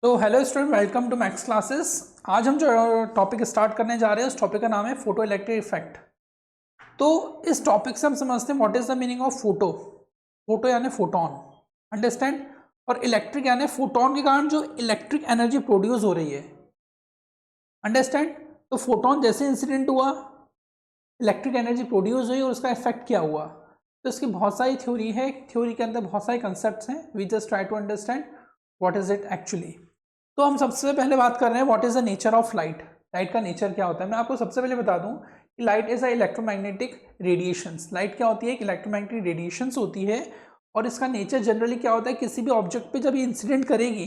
तो hello student, welcome to Max classes. आज हम जो टॉपिक स्टार्ट करने जा रहे हैं उस टॉपिक का नाम है फोटो इलेक्ट्रिक इफेक्ट। तो इस टॉपिक से हम समझते हैं what is the meaning of photo. Photo यानी फोटोन, अंडरस्टैंड। और इलेक्ट्रिक यानी फोटोन के कारण जो इलेक्ट्रिक एनर्जी प्रोड्यूस हो रही है, अंडरस्टैंड। तो फोटोन जैसे इंसिडेंट हुआ, इलेक्ट्रिक एनर्जी प्रोड्यूस हुई और उसका इफेक्ट क्या हुआ। तो इसकी बहुत सारी थ्योरी है, थ्योरी के अंदर बहुत सारे कंसेप्ट हैं। We just try to understand what is it actually. तो हम सबसे पहले बात कर रहे हैं what is the nature of light. Light का नेचर क्या होता है। मैं आपको सबसे पहले बता दूं कि light is a electromagnetic radiations. Light क्या होती है? एक इलेक्ट्रोमैग्नेटिक रेडिएशंस होती है। और इसका नेचर जनरली क्या होता है, किसी भी ऑब्जेक्ट पे जब ये इंसिडेंट करेगी,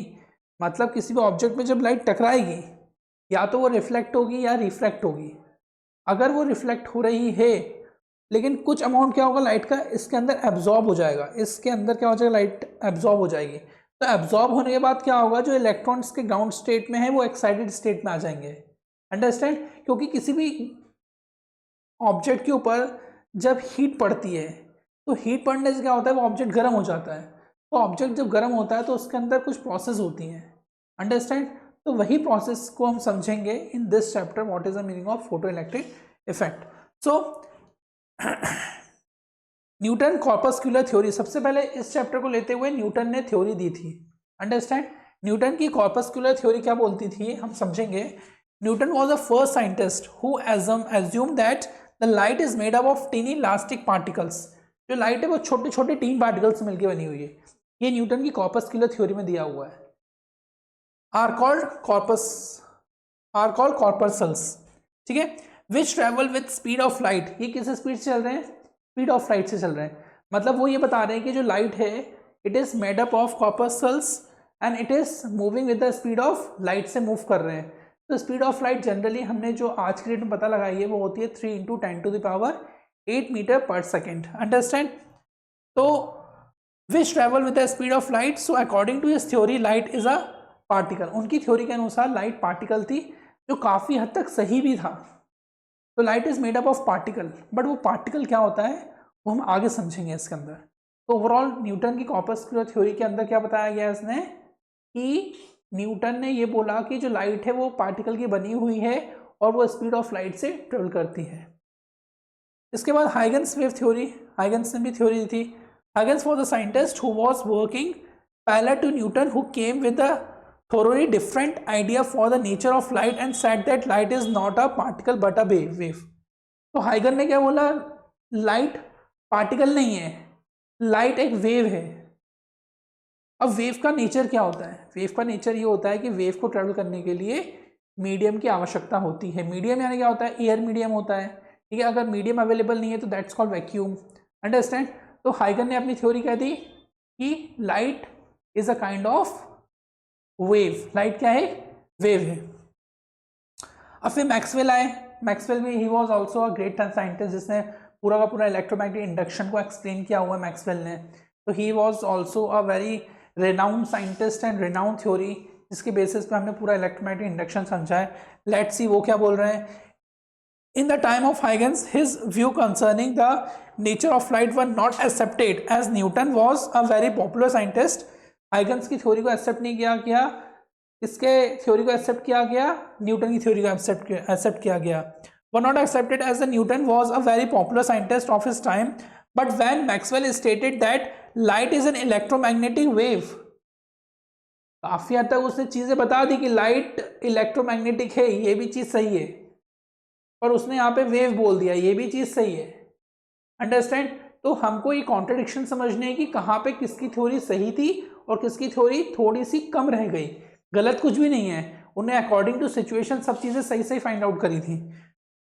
मतलब किसी भी ऑब्जेक्ट पे जब लाइट टकराएगी, या तो वो रिफ्लेक्ट होगी या रिफ्रैक्ट होगी। अगर वो रिफ्लेक्ट हो रही है, लेकिन कुछ अमाउंट क्या होगा लाइट का इसके अंदर एब्जॉर्ब हो जाएगा। इसके अंदर क्या हो जाएगा, लाइट एब्जॉर्ब हो जाएगी। तो एब्जॉर्ब होने के बाद क्या होगा, जो इलेक्ट्रॉन्स के ग्राउंड स्टेट में है वो एक्साइटेड स्टेट में आ जाएंगे, अंडरस्टैंड। क्योंकि किसी भी ऑब्जेक्ट के ऊपर जब हीट पड़ती है तो हीट पड़ने से क्या होता है, वो ऑब्जेक्ट गर्म हो जाता है। तो ऑब्जेक्ट जब गर्म होता है तो उसके अंदर कुछ प्रोसेस होती हैं, अंडरस्टैंड। तो वही प्रोसेस को हम समझेंगे इन this chapter, what is the meaning of photo electric effect. So Newton corpuscular theory, सबसे पहले इस चैप्टर को लेते हुए न्यूटन ने थ्योरी दी थी, अंडरस्टैंड। न्यूटन की कॉर्पस्कुलर थ्योरी क्या बोलती थी हम समझेंगे। Newton was the first scientist who assumed that the light is made up of tiny elastic particles. जो लाइट है वो छोटे छोटे टीन पार्टिकल्स से मिलकर बनी हुई है। ये न्यूटन की कॉर्पस्कुलर थ्योरी में दिया हुआ है। आर कॉल्ड कॉर्पस्कल्स, ठीक है, which travel with speed of light. ये किस स्पीड से चल रहे हैं? स्पीड ऑफ लाइट से चल रहे हैं। मतलब वो ये बता रहे हैं कि जो लाइट है it is made up of corpuscles and it is moving with the speed of light से मूव कर रहे हैं। तो स्पीड ऑफ लाइट जनरली हमने जो आज की डेट में पता लगाई है वो होती है 3 × 10⁸ मीटर पर सेकेंड, अंडरस्टैंड। तो which travel with the speed of light, so according to his theory light is a particle. उनकी थ्योरी के अनुसार लाइट पार्टिकल थी, जो काफी हद तक सही भी था। तो light is made up of particle, but वो पार्टिकल क्या होता है वो हम आगे समझेंगे इसके अंदर। तो ओवरऑल न्यूटन की कॉर्पस्कुलर थ्योरी के अंदर क्या बताया गया इसने, कि न्यूटन ने ये बोला कि जो लाइट है वो पार्टिकल की बनी हुई है और वो स्पीड ऑफ लाइट से ट्रेवल करती है। इसके बाद हाइगन्स वेव थ्योरी, हाइगन्स ने भी थ्योरी दी थी। Huygens was the scientist who was working parallel to Newton, who came with a thoroughly different idea for the nature of light and said that light is not a particle but a wave. तो हाइगन ने क्या बोला, light particle नहीं है, light एक wave है। अब wave का नेचर क्या होता है? वेव का नेचर ये होता है कि वेव को ट्रेवल करने के लिए मीडियम की आवश्यकता होती है। मीडियम यानी क्या होता है? एयर मीडियम होता है, ठीक है। अगर मीडियम अवेलेबल नहीं है तो दैट्स कॉल्ड वैक्यूम, अंडरस्टैंड। तो हाइगन ने अपनी थ्योरी कह दी कि light is a kind of wave. Light क्या है? वेव है। अब फिर मैक्सवेल आए। मैक्सवेल में he was also a great scientist, जिसने पूरा का पूरा इलेक्ट्रोमैग्नेटिक इंडक्शन को एक्सप्लेन किया हुआ है मैक्सवेल ने। तो he was also a very renowned scientist and renowned theory, जिसके बेसिस पे हमने पूरा इलेक्ट्रोमैग्नेटिक इंडक्शन समझा है। लेट्स सी वो क्या बोल रहे हैं। In the time of Huygens, his view concerning the nature of light were not accepted as Newton was a very popular scientist. Huygens की थ्योरी को एक्सेप्ट नहीं किया गया, इसके थ्योरी को एक्सेप्ट किया गया, न्यूटन की थ्योरी को एक्सेप्ट किया गया। Were not accepted as the Newton was a very popular scientist of his time, but when Maxwell stated that light is an electromagnetic wave, काफी हद तक उसने चीजें बता दी कि लाइट इलेक्ट्रोमैग्नेटिक है, ये भी चीज सही है, और उसने यहाँ पे वेव बोल दिया, ये भी चीज सही है, अंडरस्टैंड। तो हमको ये कॉन्ट्रडिक्शन समझने है कि कहाँ पे किसकी थ्योरी सही थी और किसकी थ्योरी थोड़ी सी कम रह गई। गलत कुछ भी नहीं है, उन्हें अकॉर्डिंग टू सिचुएशन सब चीजें सही सही फाइंड आउट करी थी।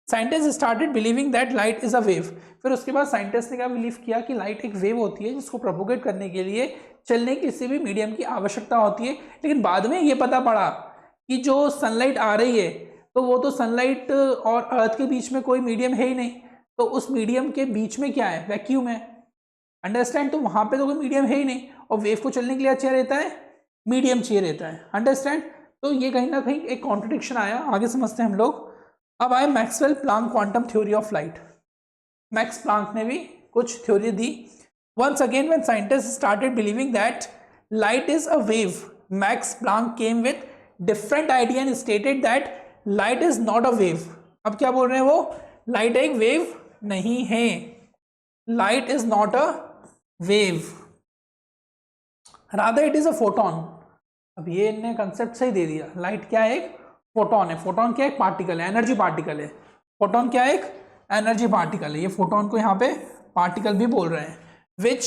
Scientist started believing that light is a wave. फिर उसके बाद साइंटिस्ट ने क्या बिलीव किया कि लाइट एक वेव होती है, जिसको प्रोपोगेट करने के लिए चलने किसी भी मीडियम की आवश्यकता होती है। लेकिन बाद में ये पता पड़ा कि जो सनलाइट आ रही है तो वो तो सनलाइट और अर्थ के बीच में कोई मीडियम है ही नहीं, तो उस मीडियम के बीच में क्या है? वैक्यूम है, अंडरस्टैंड। तो वहां पे तो कोई मीडियम है ही नहीं, और वेव को चलने के लिए अच्छा रहता है, मीडियम चाहिए रहता है, अंडरस्टैंड। तो ये कहीं ना कहीं एक कॉन्ट्रडिक्शन आया, आगे समझते हैं हम लोग। अब आए Maxwell Planck quantum theory of light. Max Planck ने भी कुछ थ्योरी दी। Once again when scientist started believing that light is a wave, Max Planck came with different idea and stated that light is not a wave. अब क्या बोल रहे हैं वो, लाइट एक वेव नहीं है, light is not a wave, rather it is a photon. अब ये इन्हें कंसेप्ट सही दे दिया, लाइट क्या है, एक फोटोन है। फोटोन क्या है, पार्टिकल है, एनर्जी पार्टिकल है। फोटोन क्या है, एक एनर्जी पार्टिकल है। ये फोटोन को यहाँ पे पार्टिकल भी बोल रहे हैं। Which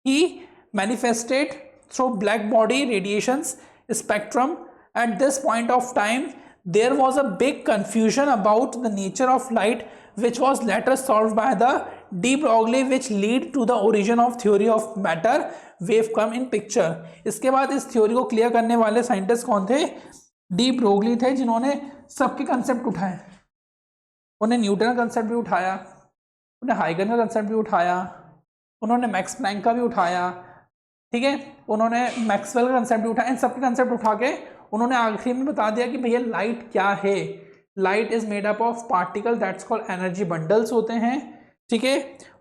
he manifested through black body radiations spectrum. At this point of time there was a big confusion about the nature of light, which was later solved by the de Broglie, which lead to the origin of theory of matter wave come in picture। इसके बाद इस theory को clear करने वाले scientist कौन थे, de Broglie थे, जिन्होंने सबके कंसेप्ट उठाए। उन्हें न्यूटन का कंसेप्ट भी उठाया, उन्हें हाइगन का कंसेप्ट भी उठाया, उन्होंने मैक्स प्लैंक का भी उठाया, ठीक है, उन्होंने मैक्सवेल का कंसेप्ट भी उठाया। इन सबके कंसेप्ट उठा के उन्होंने आखिरी में बता दिया कि भैया लाइट क्या है। Light is made up of particle that's called energy bundles होते हैं, ठीक है।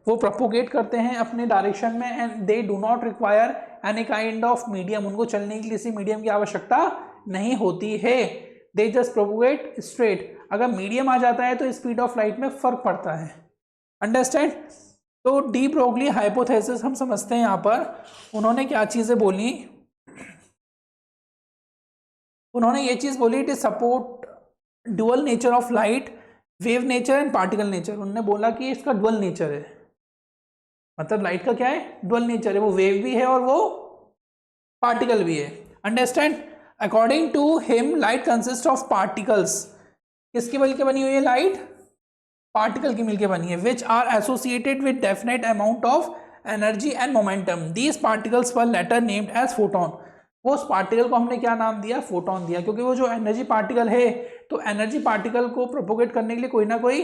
वो प्रोपोगेट करते हैं अपने डायरेक्शन में and they do not require any kind of medium. उनको चलने के लिए किसी मीडियम की आवश्यकता नहीं होती है, दे जस्ट प्रोपोगेट स्ट्रेट। अगर मीडियम आ जाता है तो स्पीड ऑफ लाइट में फर्क पड़ता है, अंडरस्टैंड। तो डी ब्रोगली हाइपोथेसिस हम समझते हैं यहाँ पर उन्होंने क्या चीज़ें बोली। उन्होंने ये चीज़ बोली, it is support dual nature of light, wave nature and particle nature. उन्होंने बोला कि इसका डुअल नेचर है, मतलब लाइट का क्या है, डुअल नेचर है, वो वेव भी है और वो पार्टिकल भी है, understand. According to him light consist of particles. किसकी मिलकर बनी हुई है लाइट, पार्टिकल की मिलकर बनी है, which are associated with definite amount of energy and momentum. These particles were later named as photon. वो उस पार्टिकल को हमने क्या नाम दिया, फोटोन दिया, क्योंकि वो जो एनर्जी पार्टिकल है, तो एनर्जी पार्टिकल को प्रोपोगेट करने के लिए कोई ना कोई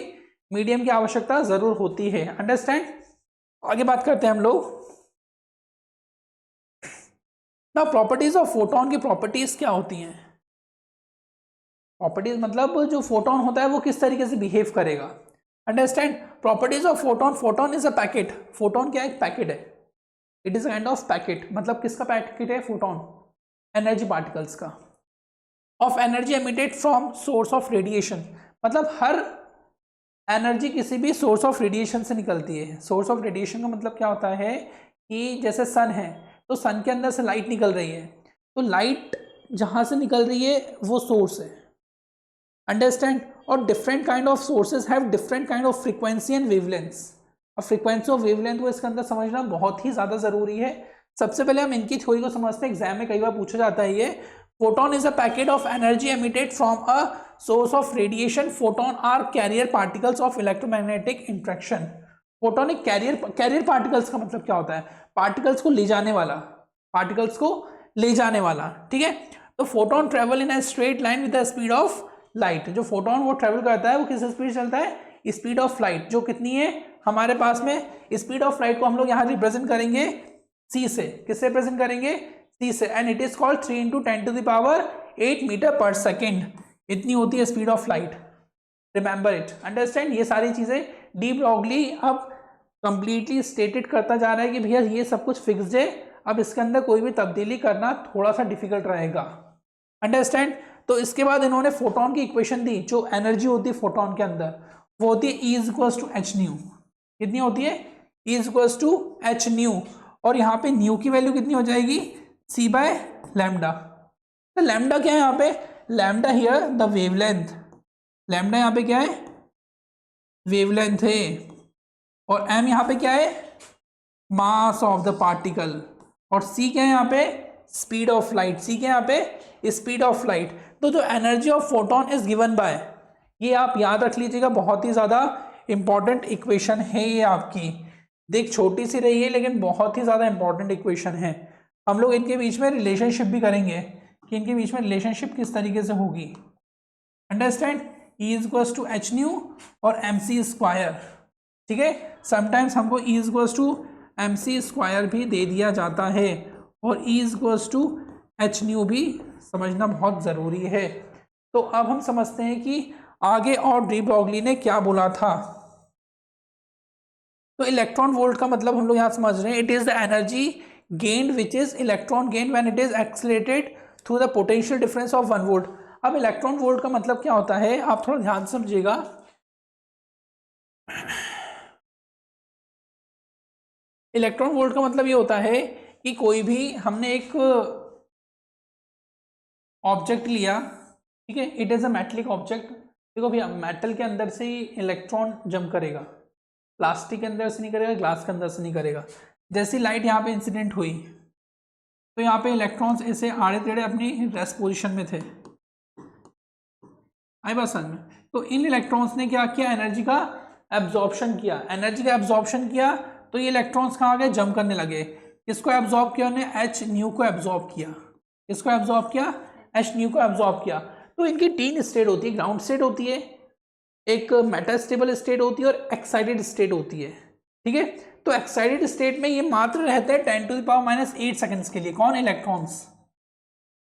मीडियम की आवश्यकता जरूर होती है, अंडरस्टैंड। आगे बात करते हैं हम लोग। ना प्रॉपर्टीज ऑफ फोटोन की प्रॉपर्टीज क्या होती हैं। प्रॉपर्टीज मतलब जो फोटोन होता है वो किस तरीके से बिहेव करेगा, understand. Properties of photon, photon is a packet. Photon क्या है, एक पैकेट है, it is kind of packet. मतलब किसका पैकेट है, फोटोन, एनर्जी पार्टिकल्स का, of energy emitted from source of radiation. मतलब हर एनर्जी किसी भी सोर्स ऑफ रेडिएशन से निकलती है। सोर्स ऑफ रेडिएशन का मतलब क्या होता है कि जैसे सन है तो सन के अंदर से लाइट निकल रही है, तो लाइट जहाँ से निकल रही है वो सोर्स है, अंडरस्टैंड। और different kind of sources have different kind of frequency and wavelengths. और फ्रीक्वेंसी और वेवलेंथ को इसके अंदर समझना बहुत ही ज़्यादा ज़रूरी है। सबसे पहले हम इनकी थ्योरी को समझते हैं, एग्जाम में कई बार पूछा जाता है ये। Photon is a packet of energy emitted from a source of radiation. Photon are carrier particles of electromagnetic interaction. Photon एक कैरियर पार्टिकल्स का मतलब क्या होता है, पार्टिकल्स को ले जाने वाला, पार्टिकल्स को ले जाने वाला, ठीक है। तो photon travel in a straight line with the speed of light. जो फोटोन वो ट्रेवल करता है वो किस स्पीड चलता है, स्पीड ऑफ लाइट, जो कितनी है हमारे पास में। स्पीड ऑफ लाइट को हम लोग यहाँ रिप्रेजेंट करेंगे c से, किससे रिप्रेजेंट करेंगे, c से, and it is called 3 × 10⁸ metre per second. इतनी होती है speed of light, remember it, understand. ये सारी चीजें डी ब्रॉगली अब कंप्लीटली स्टेटेड करता जा रहा है कि भैया ये सब कुछ फिक्स्ड है, अब इसके अंदर कोई भी तब्दीली करना थोड़ा सा डिफिकल्ट रहेगा, अंडरस्टैंड। तो इसके बाद इन्होंने फोटोन की इक्वेशन दी, जो एनर्जी होती है फोटोन के अंदर वो होती है E = h न्यू। कितनी होती है, E = h न्यू, और यहाँ पे न्यू की वैल्यू कितनी हो जाएगी, c/λ। तो लैम्डा क्या है यहाँ पे, lambda here the wavelength, lambda यहाँ पे क्या है, वेवलेंथ है, और m यहाँ पे क्या है, मास ऑफ द पार्टिकल, और c क्या है यहाँ पे, स्पीड ऑफ लाइट। c क्या है यहाँ पे, स्पीड ऑफ लाइट। तो जो energy of photon is given by, ये आप याद रख लीजिएगा, बहुत ही ज़्यादा इंपॉर्टेंट इक्वेशन है ये आपकी। देख छोटी सी रही है लेकिन बहुत ही ज़्यादा इंपॉर्टेंट इक्वेशन है। हम लोग इनके बीच में रिलेशनशिप भी करेंगे कि इनके बीच में रिलेशनशिप किस तरीके से होगी, अंडरस्टैंड। E = h न्यू और mc², ठीक है। समटाइम्स हमको E = mc² भी दे दिया जाता है, और E = h न्यू भी समझना बहुत ज़रूरी है। तो अब हम समझते हैं कि आगे और डी ब्रॉगली ने क्या बोला था। तो इलेक्ट्रॉन वोल्ट का मतलब हम लोग यहाँ समझ रहे हैं, it is the energy gained which is electron gain when it is accelerated through the potential difference of 1 volt। अब इलेक्ट्रॉन वोल्ट का मतलब क्या होता है, आप थोड़ा ध्यान से समझिएगा। इलेक्ट्रॉन वोल्ट का मतलब ये होता है कि कोई भी हमने एक ऑब्जेक्ट लिया, ठीक है, it is a metallic object. देखो भैया, मेटल के अंदर से ही इलेक्ट्रॉन जंप करेगा, प्लास्टिक के अंदर से नहीं करेगा, ग्लास के अंदर से नहीं करेगा। जैसी लाइट यहाँ पे इंसिडेंट हुई तो यहाँ पे इलेक्ट्रॉन्स ऐसे आड़े टेढ़े अपनी रेस्ट पोजीशन में थे, आई बात समझ में। तो इन इलेक्ट्रॉन्स ने क्या किया, एनर्जी का एब्जॉर्प्शन किया। एनर्जी का एब्जॉर्प्शन किया तो ये इलेक्ट्रॉन्स कहाँ गए, जंप करने लगे। किसको एब्जॉर्ब किया उन्होंने, एच न्यू को एब्जॉर्ब किया। किसको एब्जॉर्ब किया, एच न्यू को एब्जॉर्ब किया। तो इनकी 3 स्टेट होती है, ग्राउंड स्टेट होती है, एक मेटास्टेबल स्टेट होती है और एक्साइटेड स्टेट होती है, ठीक है। तो एक्साइटेड स्टेट में ये मात्र रहते हैं 10⁻⁸ सेकंड्स के लिए। कौन, इलेक्ट्रॉन्स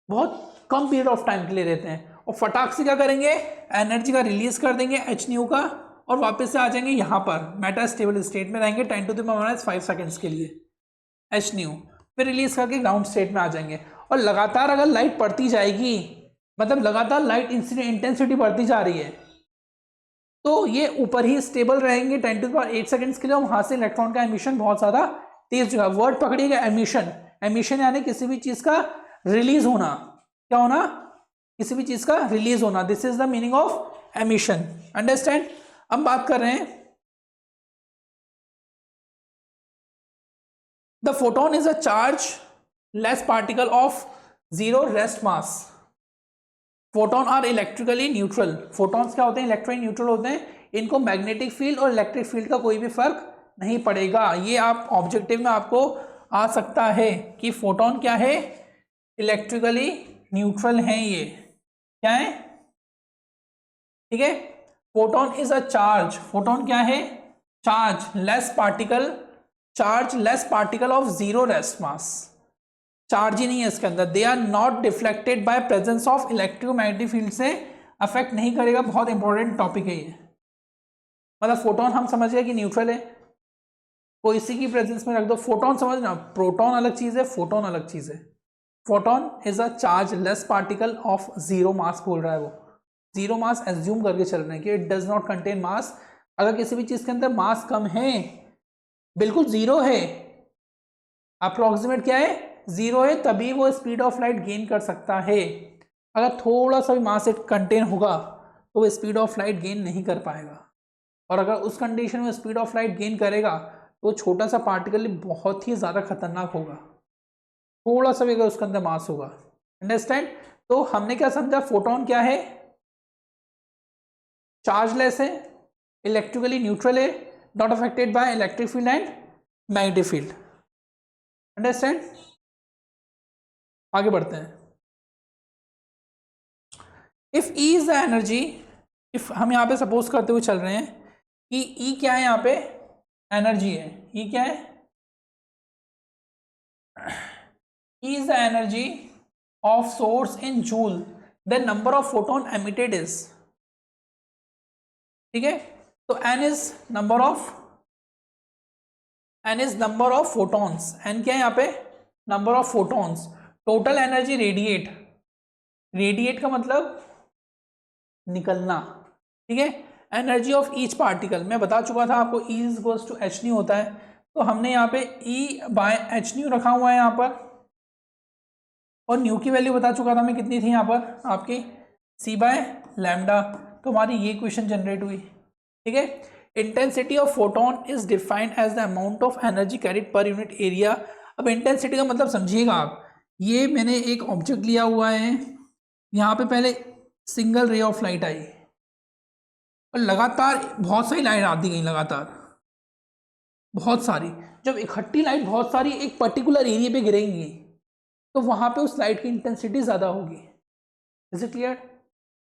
बहुत कम पीरियड ऑफ टाइम के लिए रहते हैं, और फटाक से क्या करेंगे, एनर्जी का रिलीज कर देंगे एच न्यू का, और वापस से आ जाएंगे यहाँ पर मेटास्टेबल स्टेट में रहेंगे 10⁻⁵ सेकंड्स के लिए, एच न्यू, फिर रिलीज करके ग्राउंड स्टेट में आ जाएंगे। और लगातार अगर लाइट पड़ती जाएगी, मतलब लगातार लाइट इंटेंसिटी बढ़ती जा रही है, तो ये ऊपर ही स्टेबल रहेंगे 10⁸ सेकंड्स के लिए, और वहां से इलेक्ट्रॉन का एमिशन बहुत ज्यादा तेज होगा। Word पकड़िएगा, emission. एमिशन यानी किसी भी चीज का रिलीज होना, क्या होना, किसी भी चीज का रिलीज होना। This is the meaning of emission, understand. अब बात कर रहे हैं, the photon is a charge less particle of 0 rest mass. Photon are electrically neutral. Photons क्या होते हैं, इलेक्ट्रिकली न्यूट्रल होते हैं। इनको मैग्नेटिक फील्ड और इलेक्ट्रिक फील्ड का कोई भी फर्क नहीं पड़ेगा। ये आप ऑब्जेक्टिव में आपको आ सकता है कि फोटोन क्या है, इलेक्ट्रिकली न्यूट्रल है। ये क्या है, ठीक है। Photon is a charge, photon क्या है, charge less particle of 0 rest mass. Charge ही नहीं है इसके अंदर। They are not deflected by presence of electromagnetic field, से अफेक्ट नहीं करेगा। बहुत इंपॉर्टेंट टॉपिक है ये। मतलब फोटोन हम समझ गए कि न्यूट्रल है, कोई इसी की प्रेजेंस में रख दो। फोटोन समझना, प्रोटॉन अलग चीज है, फोटोन अलग चीज है। Photon is a charge less particle of 0 मास बोल रहा है वो। 0 मास एज्यूम करके चल रहे हैं कि इट डज नॉट कंटेन मास। अगर किसी भी चीज के अंदर मास कम है, बिल्कुल 0 है, अप्रोक्सीमेट क्या है, 0 है, तभी वो स्पीड ऑफ लाइट गेन कर सकता है। अगर थोड़ा सा भी मास कंटेन होगा तो वो स्पीड ऑफ लाइट गेन नहीं कर पाएगा। और अगर उस कंडीशन में स्पीड ऑफ लाइट गेन करेगा तो छोटा सा पार्टिकल बहुत ही ज़्यादा खतरनाक होगा, थोड़ा सा भी अगर उसके अंदर मास होगा। अंडरस्टैंड। तो हमने क्या समझा, फोटोन क्या है, चार्जलेस है, इलेक्ट्रिकली न्यूट्रल है, not affected by electric field and magnetic field. Understand. आगे बढ़ते हैं। If E is the energy, if हम यहाँ पे सपोज करते हुए चल रहे हैं कि ई क्या है, यहाँ पे एनर्जी है। ई क्या है, E is the energy of source in joule, the number of photon emitted is, ठीक है। तो n is number of photons. N क्या है यहाँ पे, number of photons. Total energy radiate का मतलब निकलना, ठीक है। एनर्जी ऑफ ईच पार्टिकल मैं बता चुका था आपको, E is equals to H nu होता है। तो हमने यहाँ पे ई बाय एच न्यू रखा हुआ है यहाँ पर, और न्यू की वैल्यू बता चुका था मैं कितनी थी यहाँ पर आपकी, सी बाय लैम्डा। तो हमारी ये क्वेश्चन जनरेट हुई, ठीक है। Intensity of photon is defined as the amount of energy carried per unit area. अब इंटेंसिटी का मतलब समझिएगा आप, ये मैंने एक ऑब्जेक्ट लिया हुआ है, यहाँ पे पहले सिंगल रे ऑफ लाइट आई और लगातार बहुत सारी लाइट आती गई, लगातार बहुत सारी। जब इकट्ठी लाइट बहुत सारी एक पर्टिकुलर एरिया पे गिरेंगी तो वहां पे उस लाइट की इंटेंसिटी ज़्यादा होगी। Is it clear,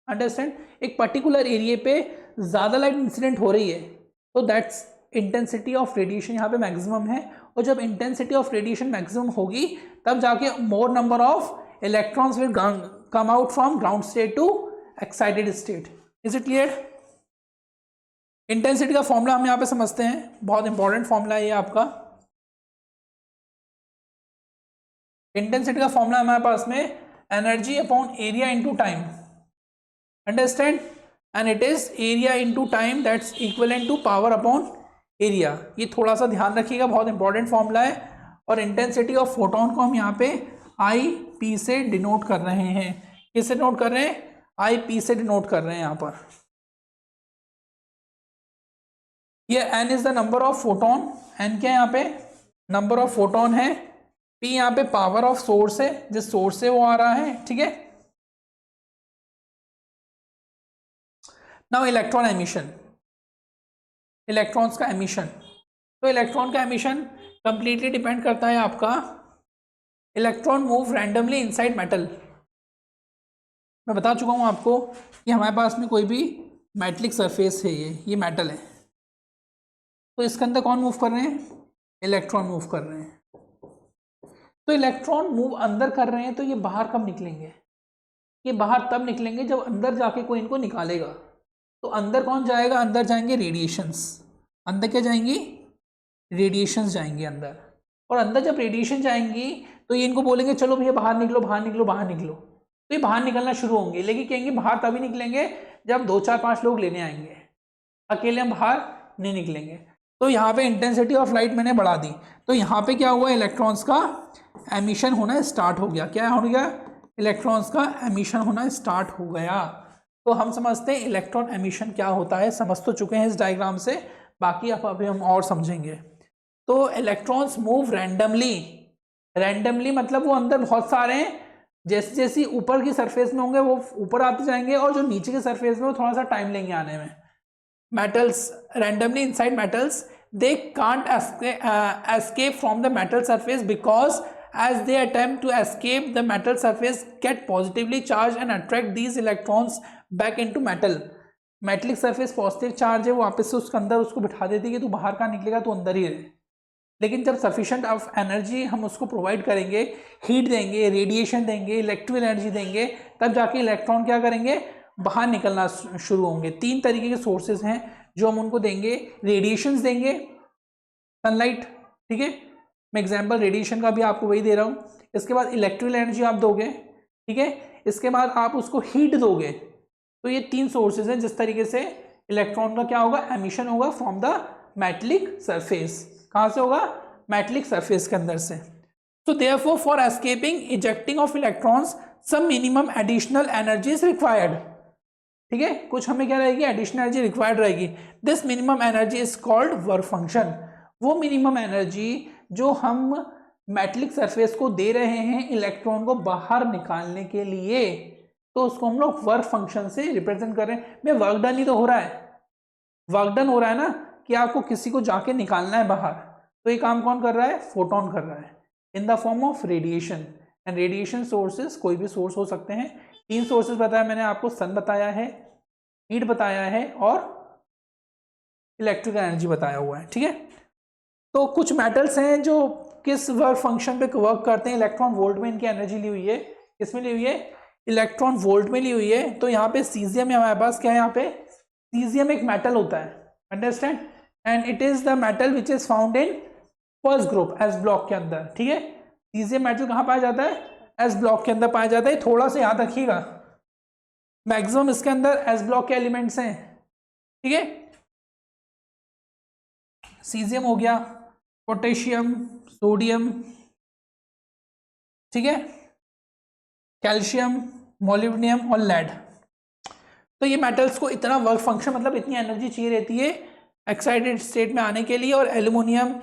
understand. एक पर्टिकुलर एरिया पे ज़्यादा लाइट इंसिडेंट हो रही है तो दैट्स इंटेंसिटी ऑफ रेडिएशन यहाँ पे मैक्सिमम है। और जब इंटेंसिटी ऑफ रेडिएशन मैक्सिमम होगी तब जाके मोर number of electrons will come out from ground state to excited state. Is it clear. Intensity का फॉर्मूला हम यहाँ पे समझते हैं, बहुत इंपॉर्टेंट फॉर्मूला है ये आपका। इंटेंसिटी का फॉर्मूला हमारे पास में energy upon area into time, understand, and it is area into time that's equivalent to power upon area. ये थोड़ा सा ध्यान रखिएगा, बहुत इंपॉर्टेंट फॉर्मूला है। और इंटेंसिटी ऑफ फोटोन को हम यहाँ पे आई पी से डिनोट कर रहे हैं। किससे डिनोट कर रहे हैं? आई पी से डिनोट कर रहे हैं यहाँ पर। ये n is the number of photon, n क्या है यहाँ पे? नंबर ऑफ फोटोन है। पी यहाँ पे पावर ऑफ सोर्स है, जिस सोर्स से वो आ रहा है, ठीक है। नाउ इलेक्ट्रॉन एमिशन, इलेक्ट्रॉन्स का एमिशन। तो इलेक्ट्रॉन का एमिशन कंप्लीटली डिपेंड करता है आपका, electron move randomly inside metal. मैं बता चुका हूँ आपको कि हमारे पास में कोई भी मेटलिक सरफेस है, ये मेटल है, तो इसके अंदर कौन मूव कर रहे हैं? इलेक्ट्रॉन मूव कर रहे हैं। तो इलेक्ट्रॉन मूव अंदर कर रहे हैं, तो ये बाहर कब निकलेंगे? ये बाहर तब निकलेंगे जब अंदर जाके कोई इनको निकालेगा। तो अंदर कौन जाएगा? अंदर जाएंगे रेडिएशंस। अंदर क्या जाएंगी? रेडिएशंस जाएंगी अंदर। और अंदर जब रेडिएशन जाएंगी तो ये इनको बोलेंगे चलो भैया बाहर निकलो, बाहर निकलो, बाहर निकलो। तो ये बाहर निकलना शुरू होंगे, लेकिन कहेंगे बाहर तभी निकलेंगे जब 2 4 5 लोग लेने आएंगे, अकेले हम बाहर नहीं निकलेंगे। तो यहाँ पे इंटेंसिटी ऑफ लाइट मैंने बढ़ा दी, तो यहाँ पे क्या हुआ? इलेक्ट्रॉन्स का एमिशन होना स्टार्ट हो गया। क्या हो गया? इलेक्ट्रॉन्स का एमिशन होना स्टार्ट हो गया। तो हम समझते हैं इलेक्ट्रॉन एमिशन क्या होता है, समझ तो चुके हैं इस डायग्राम से, बाकी अब अभी हम और समझेंगे। तो इलेक्ट्रॉन्स मूव रैंडमली, रैंडमली मतलब वो अंदर बहुत सारे हैं, जैसे जैसे ऊपर की सरफेस में होंगे वो ऊपर आते जाएंगे, और जो नीचे की सरफेस में वो थोड़ा सा टाइम लेंगे आने में। metals randomly inside metals, they can't escape from the metal surface, because as they attempt to escape, the metal surface get positively charged and attract these electrons back into metal. Metallic surface positive charge है, वो वापस से उसके अंदर उसको बिठा देती है कि तू बाहर का निकलेगा, तो अंदर ही रहे। लेकिन जब सफिशिएंट ऑफ एनर्जी हम उसको प्रोवाइड करेंगे, हीट देंगे, रेडिएशन देंगे, इलेक्ट्रिक एनर्जी देंगे, तब जाके इलेक्ट्रॉन क्या करेंगे? बाहर निकलना शुरू होंगे। 3 तरीके के सोर्सेज हैं जो हम उनको देंगे। रेडिएशंस देंगे, सनलाइट, ठीक है, मैं एग्जांपल रेडिएशन का भी आपको वही दे रहा हूँ। इसके बाद इलेक्ट्रिकल एनर्जी आप दोगे, ठीक है, इसके बाद आप उसको हीट दोगे। तो ये 3 सोर्सेज हैं जिस तरीके से इलेक्ट्रॉन का क्या होगा? एमिशन होगा फ्रॉम द मेटलिक सरफेस। कहाँ से होगा? मेटलिक सरफेस के अंदर से। So therefore for escaping ejecting of electrons some minimum additional energy is required, ठीक है, कुछ हमें क्या रहेगी? एडिशनल एनर्जी रिक्वायर्ड रहेगी। This minimum energy is called work function. वो मिनिमम एनर्जी जो हम मेटलिक सरफेस को दे रहे हैं इलेक्ट्रॉन को बाहर निकालने के लिए, तो उसको हम लोग वर्क फंक्शन से रिप्रेजेंट कर रहे हैं। मैं वर्क डन ही तो हो रहा है, वर्क डन हो रहा है ना, कि आपको किसी को जाके निकालना है बाहर। तो ये काम कौन कर रहा है? फोटोन कर रहा है, in the form of radiation. And radiation sources कोई भी सोर्स हो सकते हैं। 3 सोर्सेज बताया मैंने आपको, सन बताया है, हीट बताया है, और इलेक्ट्रिकल एनर्जी बताया हुआ है, ठीक है। तो कुछ मेटल्स हैं जो किस वर्क फंक्शन पे वर्क करते हैं? इलेक्ट्रॉन वोल्ट में इनकी एनर्जी ली हुई है। किसमें ली हुई है? इलेक्ट्रॉन वोल्ट में ली हुई है। तो यहाँ पे सीजियम है हमारे पास। क्या है यहाँ पे? सीजियम एक मेटल होता है, understand, and it is the metal which is found in first group S block के अंदर, ठीक है। सीजियम मेटल कहाँ पाया जाता है? एस ब्लॉक के अंदर पाया जाता है। थोड़ा सा याद रखिएगा, मैक्सिमम इसके अंदर एस ब्लॉक के एलिमेंट्स हैं, ठीक है। सीजियम हो गया, पोटेशियम, सोडियम, ठीक है, कैल्शियम, मोलिब्डेनम और लेड। तो ये मेटल्स को इतना वर्क फंक्शन, मतलब इतनी एनर्जी चाहिए रहती है एक्साइटेड स्टेट में आने के लिए। और एल्यूमिनियम,